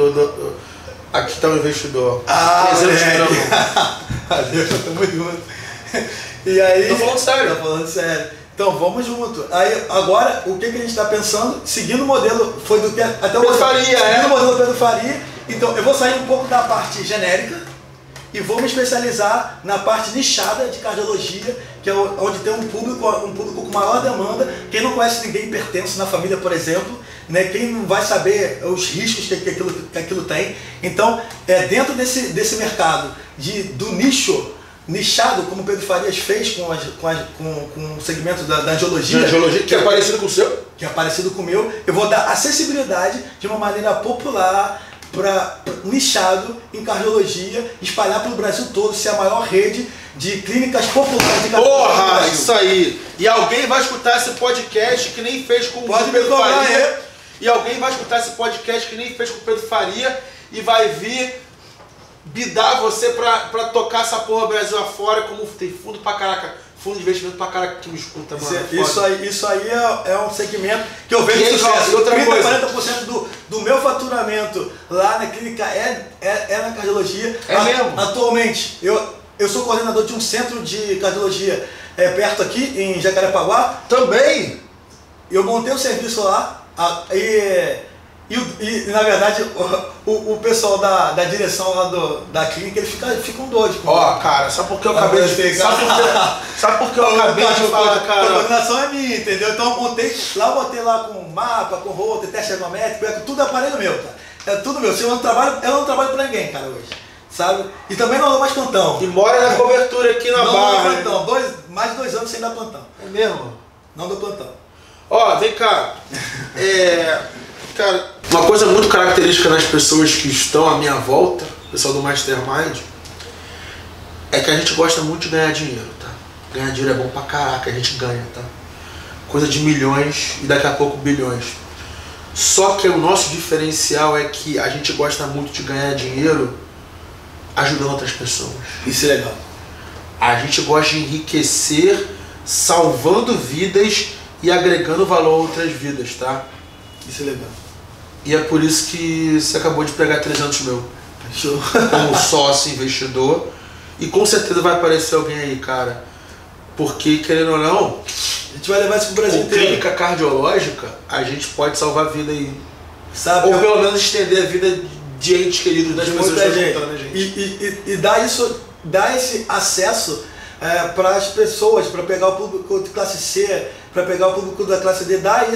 B: Aqui está o investidor. 300 gramas.
A: Valeu, tamo junto. E aí...
B: Tô falando sério.
A: Tô falando sério. Então vamos junto. Aí agora, o que a gente está pensando? Seguindo o modelo, foi do que até o
B: Pedro Faria,
A: seguindo o modelo Pedro Faria. Então eu vou sair um pouco da parte genérica e vou me especializar na parte nichada de cardiologia, que é onde tem um público com maior demanda. Quem não conhece ninguém hipertenso na família, por exemplo, né? Quem não vai saber os riscos que aquilo tem. Então, dentro desse mercado do nichado, como o Pedro Farias fez com o segmento da angiologia.
B: Que é parecido com o seu?
A: Que é parecido com o meu. Eu vou dar acessibilidade de uma maneira popular, nichado em cardiologia, espalhar pelo Brasil todo, ser a maior rede de clínicas populares de cardiologia.
B: Porra, isso aí! E alguém vai escutar esse podcast que nem fez com o Pedro Faria. E alguém vai escutar esse podcast que nem fez com o Pedro Faria e vai vir bidar você pra tocar essa porra Brasil afora, como tem fundo pra caraca, fundo de investimento pra caraca que me escuta, mano.
A: Isso aí é um segmento que eu vejo sucesso. 30-40% do meu faturamento lá na clínica é na cardiologia.
B: Mesmo?
A: Atualmente, eu sou coordenador de um centro de cardiologia perto aqui, em Jacarepaguá.
B: Também?
A: Eu montei o serviço lá e na verdade o pessoal da direção lá da clínica, eles ficam doidos.
B: Cara, sabe por que eu acabei de pegar? Sabe por que eu acabei de falar, cara?
A: A coordenação é minha, entendeu? Então eu botei lá com mapa, com router, teste ergométrico, tudo é aparelho meu, cara. É tudo meu. Eu não trabalho pra ninguém, cara, hoje. Sabe? E também não dou mais plantão.
B: E mora na cobertura aqui na Barra.
A: Não dou plantão. Mais de 2 anos sem dar plantão.
B: É mesmo?
A: Não dou plantão.
B: Vem cá. Cara, uma coisa muito característica nas pessoas que estão à minha volta, o pessoal do Mastermind, é que a gente gosta muito de ganhar dinheiro, tá? Ganhar dinheiro é bom pra caraca, a gente ganha, tá? Coisa de milhões e daqui a pouco bilhões. Só que o nosso diferencial é que a gente gosta muito de ganhar dinheiro ajudando outras pessoas.
A: Isso é legal.
B: A gente gosta de enriquecer, salvando vidas e agregando valor a outras vidas, tá?
A: Isso é legal.
B: E é por isso que você acabou de pegar 300 mil.
A: Show.
B: Como sócio investidor. E com certeza vai aparecer alguém aí, cara. Porque, querendo ou não,
A: a gente vai levar isso pro Brasil
B: com
A: inteiro.
B: clínica cardiológica, a gente pode salvar a vida aí.
A: Sabe?
B: Ou pelo menos estender a vida de entes queridos das pessoas que estão escutando a gente.
A: E dar esse acesso para as pessoas, para pegar o público de classe C, para pegar o público da classe D, dar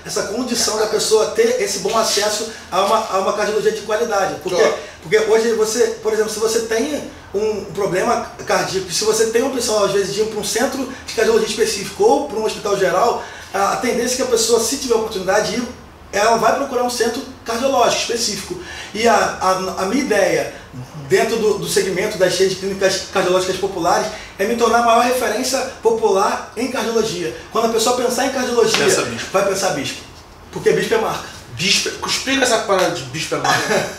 A: essa condição da pessoa ter esse bom acesso a uma cardiologia de qualidade. Porque hoje você, por exemplo, se você tem um problema cardíaco, se você tem uma opção às vezes de ir para um centro de cardiologia específico ou para um hospital geral, a tendência é que a pessoa, se tiver a oportunidade, ir ela vai procurar um centro cardiológico específico. E a minha ideia, dentro do segmento das redes de clínicas cardiológicas populares, é me tornar a maior referência popular em cardiologia. Quando a pessoa pensar em cardiologia, vai pensar bispo. Porque bispo é marca.
B: Bispo, explica essa parada de bispo é marca.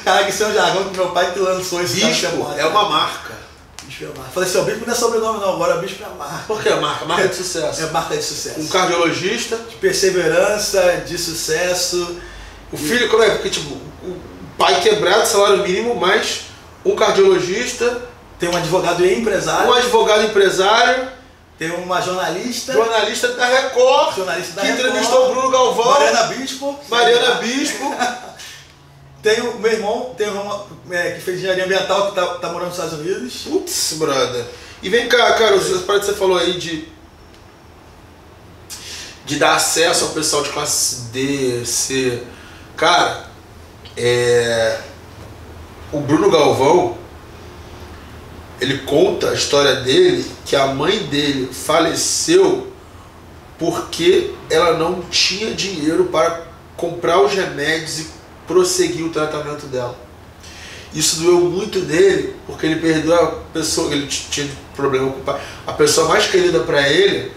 A: Caraca, isso é um jargão que meu pai que lançou esse
B: bispo é uma marca.
A: Bispo é marca. Falei assim, o bispo não é sobrenome não, agora bispo é marca.
B: Por que é marca? Marca de sucesso.
A: É marca de sucesso.
B: Um cardiologista.
A: De perseverança, de sucesso.
B: O filho, como é? Porque tipo, o pai quebrado, salário mínimo, mais um cardiologista.
A: Tem um advogado e empresário.
B: Um advogado empresário.
A: Tem uma jornalista.
B: Jornalista da Record.
A: Jornalista da
B: que
A: Record.
B: Entrevistou o Bruno Galvão.
A: Mariana Bispo. Tem o meu irmão, tem uma que fez engenharia ambiental, que tá morando nos Estados Unidos.
B: Putz, brother. E vem cá, cara, as paradas que você falou aí de dar acesso ao pessoal de classe D, C. Cara, o Bruno Galvão, ele conta a história dele, que a mãe dele faleceu porque ela não tinha dinheiro para comprar os remédios e prosseguir o tratamento dela. Isso doeu muito nele, porque ele perdeu a pessoa, ele tinha problema com o pai, a pessoa mais querida para ele,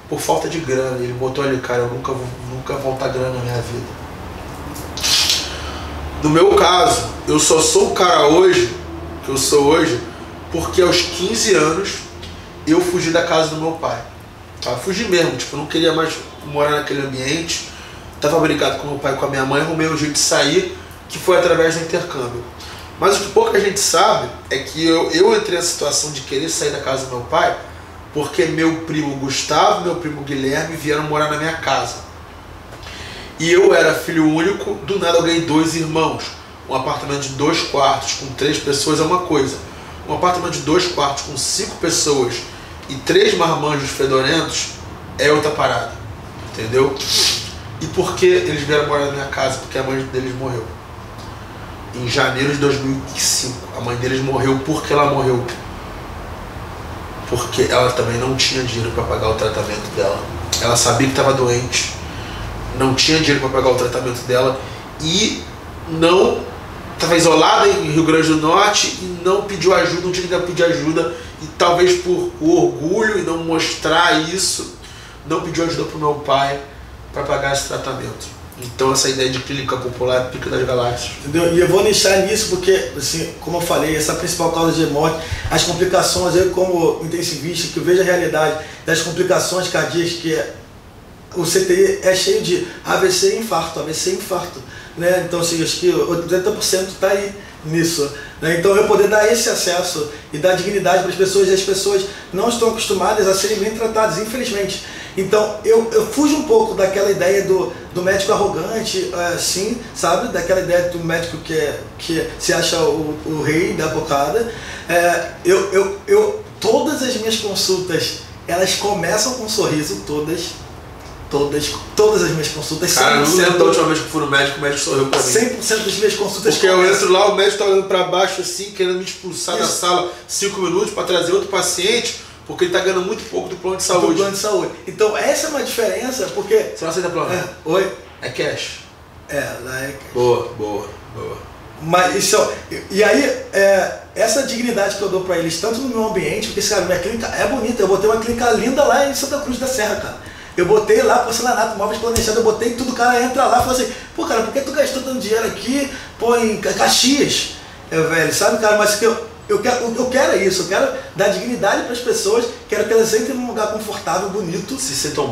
B: por falta de grana. Ele botou ali, cara, eu nunca vou voltar grana na minha vida. No meu caso, eu só sou o cara hoje, que eu sou hoje, porque aos 15 anos eu fugi da casa do meu pai. Tá? Fugi mesmo, tipo, eu não queria mais morar naquele ambiente. Tava brigado com meu pai e com a minha mãe, arrumei um jeito de sair, que foi através do intercâmbio. Mas o que pouca gente sabe é que eu entrei na situação de querer sair da casa do meu pai porque meu primo Gustavo e meu primo Guilherme vieram morar na minha casa. E eu era filho único, do nada eu ganhei 2 irmãos. Um apartamento de 2 quartos com 3 pessoas é uma coisa. Um apartamento de 2 quartos com 5 pessoas e 3 marmanjos fedorentos é outra parada. Entendeu? E por que eles vieram morar na minha casa? Porque a mãe deles morreu. Em janeiro de 2005. A mãe deles morreu porque ela morreu. Porque ela também não tinha dinheiro para pagar o tratamento dela. Ela sabia que estava doente, não tinha dinheiro para pagar o tratamento dela e não estava isolada em Rio Grande do Norte e não pediu ajuda, não tinha que pedir ajuda. E talvez por orgulho e não mostrar isso, não pediu ajuda para o meu pai para pagar esse tratamento. Então essa ideia de clínica popular é pica das galáxias.
A: Entendeu? E eu vou nichar nisso porque, assim, como eu falei, essa principal causa de morte, as complicações, eu como intensivista, que eu vejo a realidade das complicações cardíacas, que o CTI é cheio de AVC e infarto, né? Então, assim, acho que 80% está aí nisso, né? Então eu poder dar esse acesso e dar dignidade para as pessoas, e as pessoas não estão acostumadas a serem bem tratadas, infelizmente. Então eu fujo um pouco daquela ideia do médico arrogante, assim, sabe? Daquela ideia do médico que se acha o rei da bocada. Todas as minhas consultas, elas começam com um sorriso, todas as minhas consultas.
B: Cara, eu não lembro da última vez que fui no médico, o médico sorriu pra mim.
A: 100% das minhas consultas.
B: Porque eu entro lá, o médico tá olhando pra baixo assim, querendo me expulsar da sala 5 minutos pra trazer outro paciente, porque ele tá ganhando muito pouco do plano de saúde.
A: Do plano de saúde. Então essa é uma diferença, porque...
B: Você não aceita plano?
A: Oi?
B: É cash?
A: Lá é cash.
B: Boa.
A: Mas isso, e aí, essa dignidade que eu dou pra eles, tanto no meu ambiente, porque, cara, minha clínica é bonita, eu botei uma clínica linda lá em Santa Cruz da Serra, cara. Eu botei lá, porcelanato, móveis planejados, eu botei tudo, o cara entra lá e fala assim, pô, cara, por que tu gastou tanto dinheiro aqui, pô, em Caxias? Velho, sabe, cara, mas que eu quero é isso, eu quero dar dignidade para as pessoas, quero que elas entrem num lugar confortável, bonito,
B: se sintam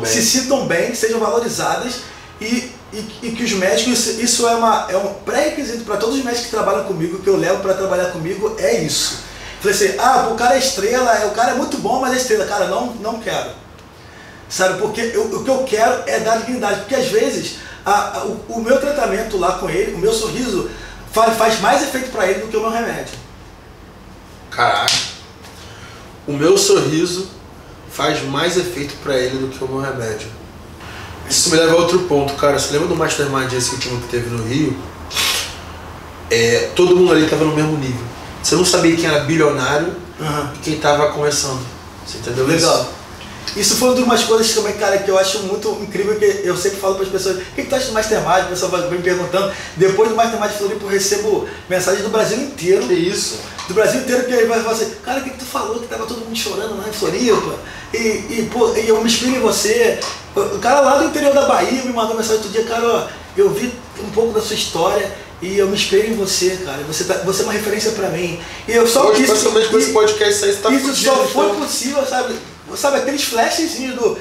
B: bem,
A: que sejam valorizadas e que os médicos, isso é um pré-requisito para todos os médicos que trabalham comigo, que eu levo para trabalhar comigo, é isso. Falei assim, o cara é estrela, o cara é muito bom, mas é estrela, cara, não quero. Sabe, porque o que eu quero é dar dignidade, porque às vezes o meu tratamento lá com ele, o meu sorriso, faz mais efeito para ele do que o meu remédio.
B: Caraca, o meu sorriso faz mais efeito para ele do que o meu remédio. Isso me leva a outro ponto, cara. Você lembra do Mastermind esse último que teve no Rio? Todo mundo ali estava no mesmo nível. Você não sabia quem era bilionário e quem estava começando. Você entendeu?
A: Legal.
B: Isso?
A: Isso foi uma das coisas também, cara, que eu acho muito incrível, que eu sempre falo para as pessoas, o que tu acha do Mastermind? O pessoal vai me perguntando. Depois do Mastermind Floripa eu recebo mensagens do Brasil inteiro.
B: Que isso?
A: Do Brasil inteiro, que aí vai falar assim, cara, o que tu falou? Que tava todo mundo chorando lá em Floripa. E eu me inspiro em você. O cara lá do interior da Bahia me mandou mensagem outro dia, cara, ó, eu vi um pouco da sua história e eu me espelho em você, cara. Você é uma referência pra mim. E eu só
B: hoje, principalmente com esse podcast aí, você tá
A: isso
B: fudido,
A: só foi
B: então.
A: possível, sabe aqueles flashezinhos do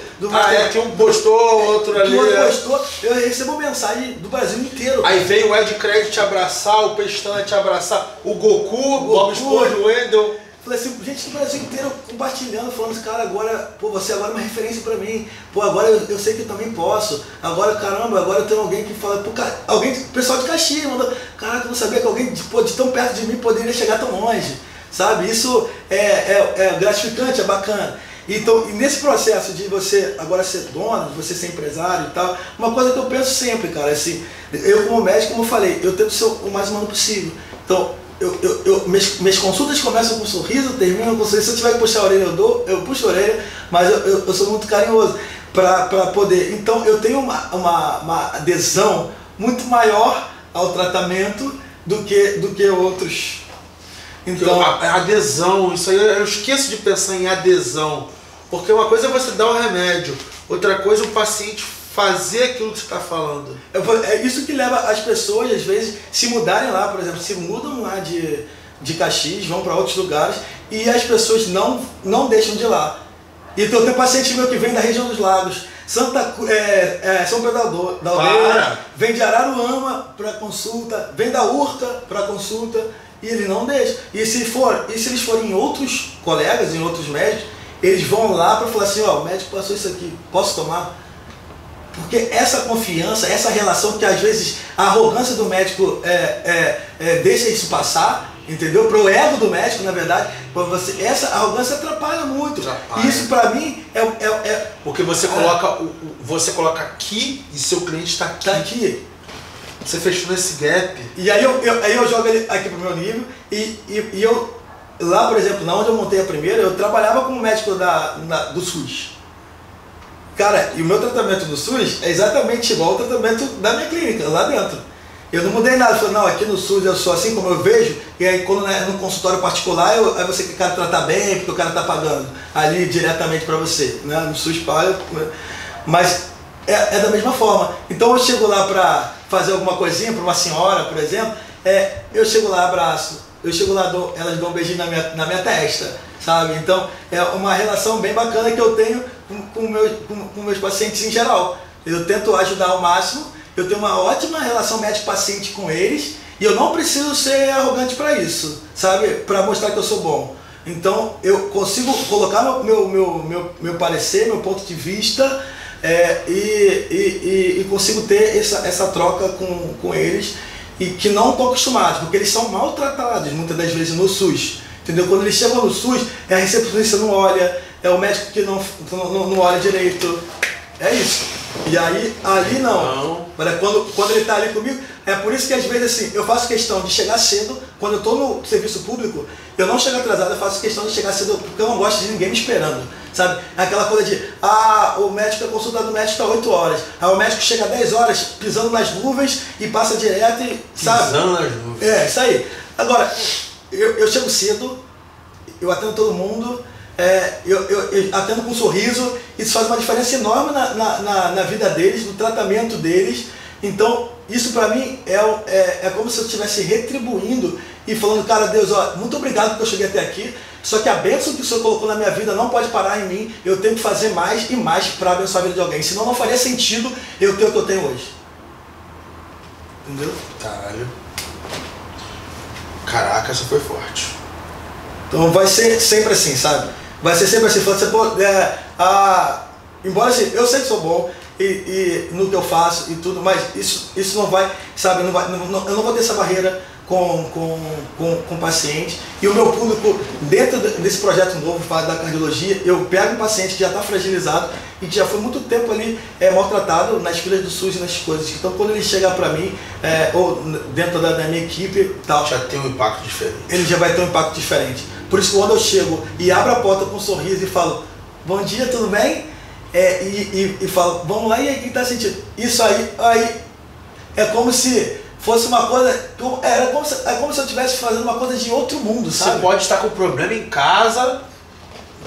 B: que um postou, outro ali.
A: Que outro postou, eu recebo mensagem do Brasil inteiro.
B: Aí veio o Ed Cred te abraçar, o Pestana te abraçar, o Goku, o Bob Esponja, o Wendel.
A: Falei assim, gente do Brasil inteiro compartilhando, falando assim, cara, agora, pô, você agora é uma referência pra mim. Pô, agora eu sei que eu também posso. Agora, caramba, agora eu tenho alguém que fala, pô, cara, pessoal de Caxias, mandou, caraca, eu não sabia que alguém de tão perto de mim poderia chegar tão longe. Sabe? Isso é gratificante, é bacana. Então, e nesse processo de você agora ser dono, de você ser empresário e tal, uma coisa que eu penso sempre, cara, assim, eu como médico, como eu falei, eu tento ser o mais humano possível. Então, minhas consultas começam com um sorriso, terminam com um sorriso. Se eu tiver que puxar a orelha, eu puxo a orelha, mas eu sou muito carinhoso para poder. Então, eu tenho uma adesão muito maior ao tratamento do que outros.
B: Então, a adesão, isso aí eu esqueço de pensar em adesão, porque uma coisa é você dar o remédio, outra coisa é o paciente fazer aquilo que você está falando.
A: É isso que leva as pessoas, às vezes, se mudarem lá, por exemplo, se mudam lá de Caxias, vão para outros lugares e as pessoas não deixam de ir lá. Então tem paciente meu que vem da região dos Lagos, São Pedro da Aldeia, vem de Araruama para consulta, vem da Urca para consulta. E ele não deixa. E se eles forem em outros colegas, em outros médicos, eles vão lá para falar assim, ó, o médico passou isso aqui, posso tomar? Porque essa confiança, essa relação que às vezes a arrogância do médico deixa isso passar, entendeu? Para o ego do médico, na verdade, essa arrogância atrapalha muito. E isso para mim
B: porque você coloca aqui e seu cliente está aqui.
A: Tá aqui.
B: Você fechou nesse gap.
A: E aí eu jogo ele aqui pro meu nível e eu, lá por exemplo, onde eu montei a primeira, eu trabalhava como médico do SUS. Cara, e o meu tratamento do SUS é exatamente igual ao tratamento da minha clínica, lá dentro. Eu não mudei nada, eu falei, não, aqui no SUS eu sou assim como eu vejo, e aí quando no consultório particular, aí você quer tratar bem, porque o cara tá pagando ali diretamente para você, né? No SUS paga, mas é da mesma forma. Então eu chego lá para fazer alguma coisinha para uma senhora, por exemplo, eu chego lá, abraço, eu chego lá, elas dão um beijinho na minha testa, sabe? Então é uma relação bem bacana que eu tenho com meus pacientes em geral. Eu tento ajudar ao máximo, eu tenho uma ótima relação médico-paciente com eles e eu não preciso ser arrogante para isso, sabe? Para mostrar que eu sou bom. Então eu consigo colocar meu parecer, meu ponto de vista, e consigo ter essa troca com eles e que não estão acostumados, porque eles são maltratados muitas das vezes no SUS, entendeu? Quando eles chegam no SUS, a recepcionista não olha, é o médico que não olha direito, é isso. E aí, ali não. Quando ele está ali comigo, é por isso que às vezes assim, eu faço questão de chegar cedo, quando eu estou no serviço público, eu não chego atrasado, eu faço questão de chegar cedo, porque eu não gosto de ninguém me esperando, sabe? Aquela coisa de, o médico, a consulta do médico está 8 horas, aí o médico chega 10 horas pisando nas nuvens e passa direto e, sabe?
B: Pisando nas nuvens.
A: É, isso aí. Agora, eu chego cedo, eu atendo todo mundo, eu atendo com um sorriso, isso faz uma diferença enorme na vida deles, no tratamento deles. Então, isso para mim é como se eu estivesse retribuindo e falando, cara, Deus, ó, muito obrigado porque eu cheguei até aqui, só que a bênção que o Senhor colocou na minha vida não pode parar em mim, eu tenho que fazer mais e mais para abençoar a vida de alguém, senão não faria sentido eu ter o que eu tenho hoje. Entendeu?
B: Caralho. Caraca, essa foi forte.
A: Então vai ser sempre assim, sabe? Vai ser sempre assim, você pode, embora assim, eu sei que sou bom e no que eu faço e tudo, mas isso não vai, sabe, eu não vou ter essa barreira com o paciente. E o meu público, dentro desse projeto novo da cardiologia, eu pego um paciente que já está fragilizado e que já foi muito tempo ali maltratado nas filas do SUS e nas coisas. Então quando ele chegar para mim, ou dentro da minha equipe, tal,
B: já tem um impacto diferente.
A: Ele já vai ter um impacto diferente. Por isso que quando eu chego e abro a porta com um sorriso e falo, bom dia, tudo bem? E fala, vamos lá, e aí, o que tá sentindo? Isso aí é como se fosse uma coisa, é como se eu estivesse fazendo uma coisa de outro mundo, sabe?
B: Você pode estar com problema em casa,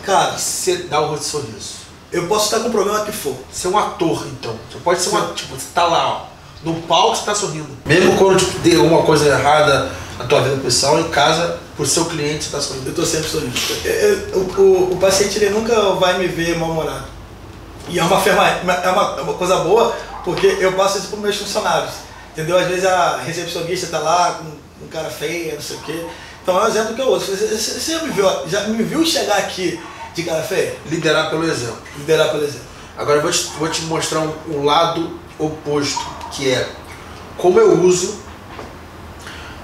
A: cara,
B: e você dá um sorriso.
A: Eu posso estar com o problema que for.
B: Você é um ator, então. Você pode ser tipo, você tá lá, ó, no palco, você tá sorrindo. Mesmo quando tipo, tem alguma coisa errada na tua vida pessoal, em casa, pro seu cliente, você tá sorrindo.
A: Eu tô sempre sorrindo. O paciente, ele nunca vai me ver mal-humorado. E é uma coisa boa, porque eu passo isso pros meus funcionários. Entendeu? Às vezes a recepcionista tá lá com um cara feio, não sei o quê. Então é um exemplo que eu uso. Você já me viu chegar aqui de cara feio?
B: Liderar pelo exemplo.
A: Liderar pelo exemplo.
B: Agora eu vou te mostrar um lado oposto, que é como eu uso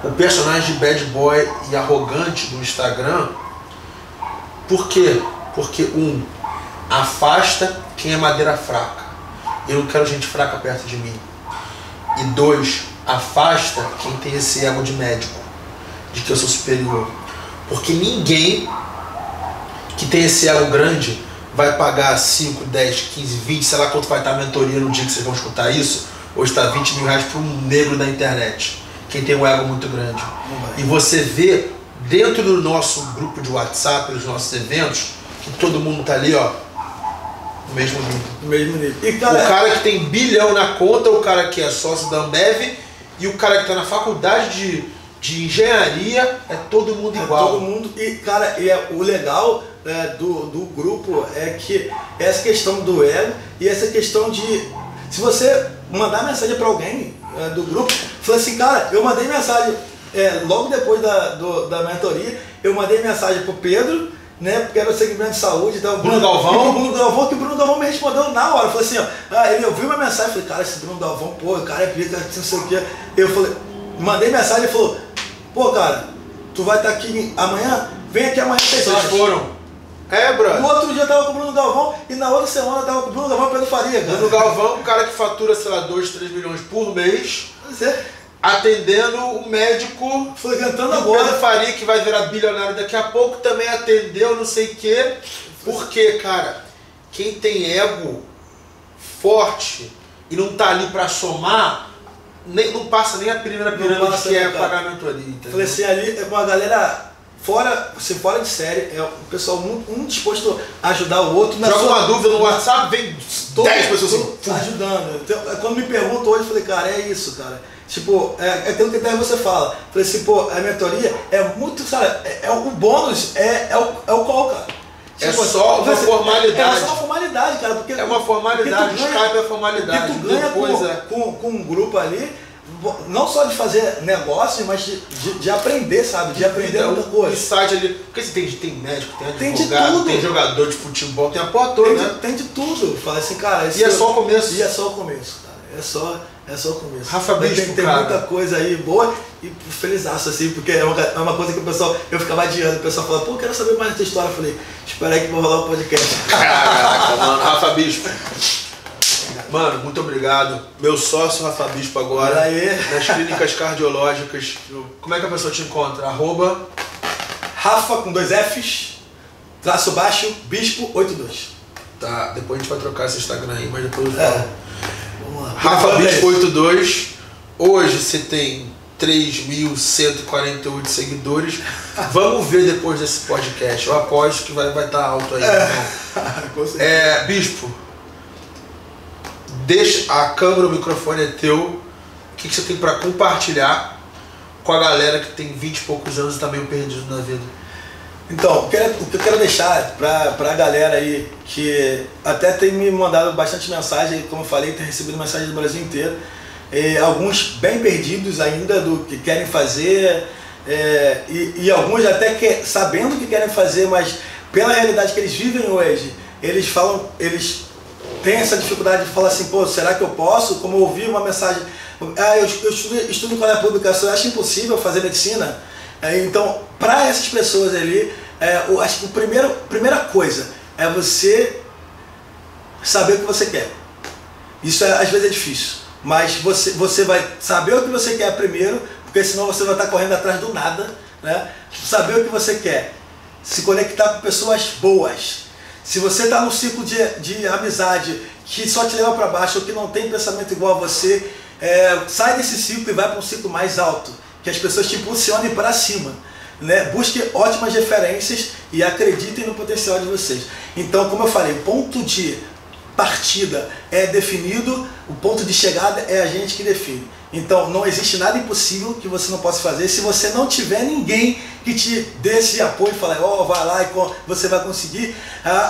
B: o personagem de bad boy e arrogante do Instagram. Por quê? Porque afasta quem é madeira fraca. Eu não quero gente fraca perto de mim. E 2, afasta quem tem esse ego de médico, de que eu sou superior. Porque ninguém que tem esse ego grande vai pagar 5, 10, 15, 20, sei lá quanto vai estar a mentoria no dia que vocês vão escutar isso. Hoje está 20 mil reais para um negro da internet, quem tem um ego muito grande. E você vê dentro do nosso grupo de WhatsApp, dos nossos eventos, que todo mundo tá ali, ó, no mesmo nível.
A: No mesmo nível. E,
B: o cara que tem bilhão na conta, o cara que é sócio da Ambev e o cara que tá na faculdade de engenharia, é todo mundo igual.
A: Todo mundo. E, cara, o legal do grupo é que essa questão do ego e essa questão de... Se você mandar mensagem para alguém do grupo, fala assim, cara, eu mandei mensagem logo depois da mentoria, eu mandei mensagem pro Pedro, né, porque era o segmento de saúde, então,
B: Bruno Galvão,
A: que o Bruno Galvão me respondeu na hora, falou assim, ó, ele ouviu minha mensagem, falei, cara, esse Bruno Galvão, pô, o cara é pica, não sei o que, eu falei, mandei mensagem e falou, pô, cara, tu vai estar aqui amanhã, vem aqui amanhã 6 horas.
B: Vocês foram? Brother.
A: No outro dia eu tava com o Bruno Galvão e na outra semana eu tava com o Bruno Galvão e Pedro Faria, cara.
B: Bruno Galvão, um cara que fatura, sei lá, 2, 3 milhões por mês, atendendo o médico,
A: foi cantando
B: o
A: agora.
B: Pedro Faria, que vai virar bilionário daqui a pouco, também atendeu, não sei o quê. Porque, cara, quem tem ego forte e não tá ali pra somar, não passa nem a primeira pirâmide que é pagamento ali, entendeu?
A: Falei assim, ali é uma galera fora de série, é o pessoal muito disposto a ajudar o outro.
B: Joga uma dúvida no WhatsApp, vem 10 pessoas assim,
A: ajudando. Então, quando me perguntam hoje, eu falei, cara, é isso, cara. Tipo, é aquilo que até você fala. Falei assim, pô, a mentoria é muito, sabe, o bônus é o qual, cara?
B: É tipo, só uma formalidade.
A: É só uma formalidade, cara. Porque,
B: é uma formalidade, Skype é formalidade.
A: Porque tu ganha com um grupo ali, não só de fazer negócio, mas de aprender, sabe? De aprender muita coisa.
B: Insight ali. Porque você tem médico, tem advogado,
A: tem de tudo.
B: Tem jogador de futebol, tem a porra toda, né?
A: Tem de tudo. Fala assim, cara.
B: E é só o começo.
A: E é só o começo, cara. É só o começo.
B: Rafa Bispo,
A: tem muita coisa aí boa e felizaço, assim, porque é uma coisa que o pessoal, eu ficava adiando, o pessoal fala, pô, eu quero saber mais dessa história. Eu falei, espera aí que vou rolar o podcast.
B: Caraca, mano, Rafa Bispo. Mano, muito obrigado. Meu sócio, Rafa Bispo, agora.
A: Aí.
B: Nas clínicas cardiológicas. Como é que a pessoa te encontra?
A: Rafa com 2 Fs, _ Bispo 82.
B: Tá, depois a gente vai trocar esse Instagram aí, mas depois eu falo.
A: Vamos lá.
B: Rafa Bispo 82. Hoje você tem 3.148 seguidores. Vamos ver depois desse podcast. Eu aposto que vai estar alto aí. Então. Bispo, deixa a câmera, o microfone é teu. O que você tem para compartilhar com a galera que tem 20 e poucos anos e tá meio perdido na vida?
A: Então, o que eu quero deixar pra galera aí, que até tem me mandado bastante mensagem, como eu falei, tem recebido mensagem do Brasil inteiro, alguns bem perdidos ainda do que querem fazer, e alguns até sabendo o que querem fazer, mas pela realidade que eles vivem hoje, eles têm essa dificuldade de falar assim, pô, será que eu posso? Como eu ouvi uma mensagem, eu estudo colégio público, eu acho impossível fazer medicina. Então, para essas pessoas ali, eu acho que a primeira coisa é você saber o que você quer. Isso às vezes é difícil, mas você vai saber o que você quer primeiro, porque senão você vai estar correndo atrás do nada, né? Saber o que você quer, se conectar com pessoas boas, Se você está num ciclo de amizade que só te leva para baixo, ou que não tem pensamento igual a você, sai desse ciclo e vai para um ciclo mais alto, que as pessoas te impulsionem para cima. Né? Busque ótimas referências e acreditem no potencial de vocês. Então, como eu falei, o ponto de partida é definido, o ponto de chegada é a gente que define. Então não existe nada impossível que você não possa fazer se você não tiver ninguém que te dê esse apoio e fale, vai lá e você vai conseguir.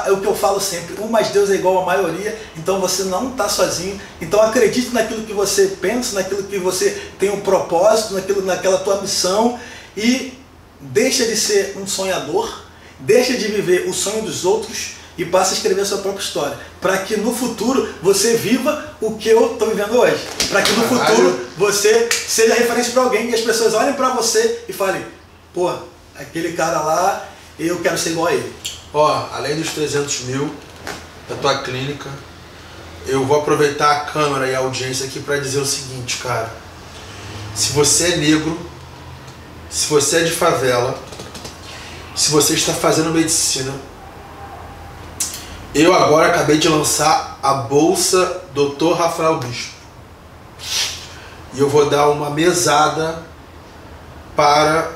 A: É o que eu falo sempre, um mais Deus é igual a maioria, então você não está sozinho. Então acredite naquilo que você pensa, naquilo que você tem um propósito, naquela tua missão, e deixa de ser um sonhador, deixa de viver o sonho dos outros e passa a escrever a sua própria história, para que no futuro você viva o que eu estou vivendo hoje, para que no futuro você seja referência para alguém e as pessoas olhem para você e falem, pô, aquele cara lá, eu quero ser igual a ele.
B: Além dos 300 mil da tua clínica, eu vou aproveitar a câmera e a audiência aqui para dizer o seguinte, cara, se você é negro, se você é de favela, se você está fazendo medicina, eu agora acabei de lançar a Bolsa Dr. Rafael Bispo. E eu vou dar uma mesada para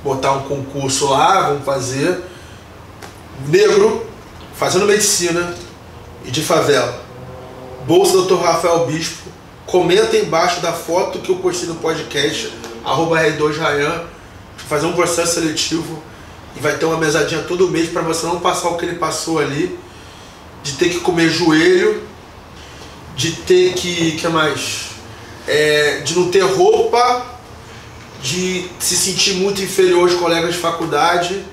B: botar um concurso lá, vamos fazer negro, fazendo medicina e de favela. Bolsa Dr. Rafael Bispo. Comenta embaixo da foto que eu postei no podcast, @R2Rayan, fazer um processo seletivo. E vai ter uma mesadinha todo mês para você não passar o que ele passou ali, de ter que comer joelho, de ter que mais? De não ter roupa, de se sentir muito inferior aos colegas de faculdade.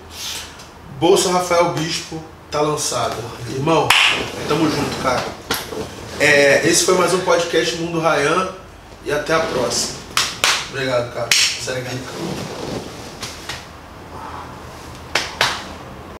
B: Bolsa Rafael Bispo tá lançada. Irmão, tamo junto, cara. Esse foi mais um podcast Mundo Rayan e até a próxima. Obrigado, cara. Segue aí.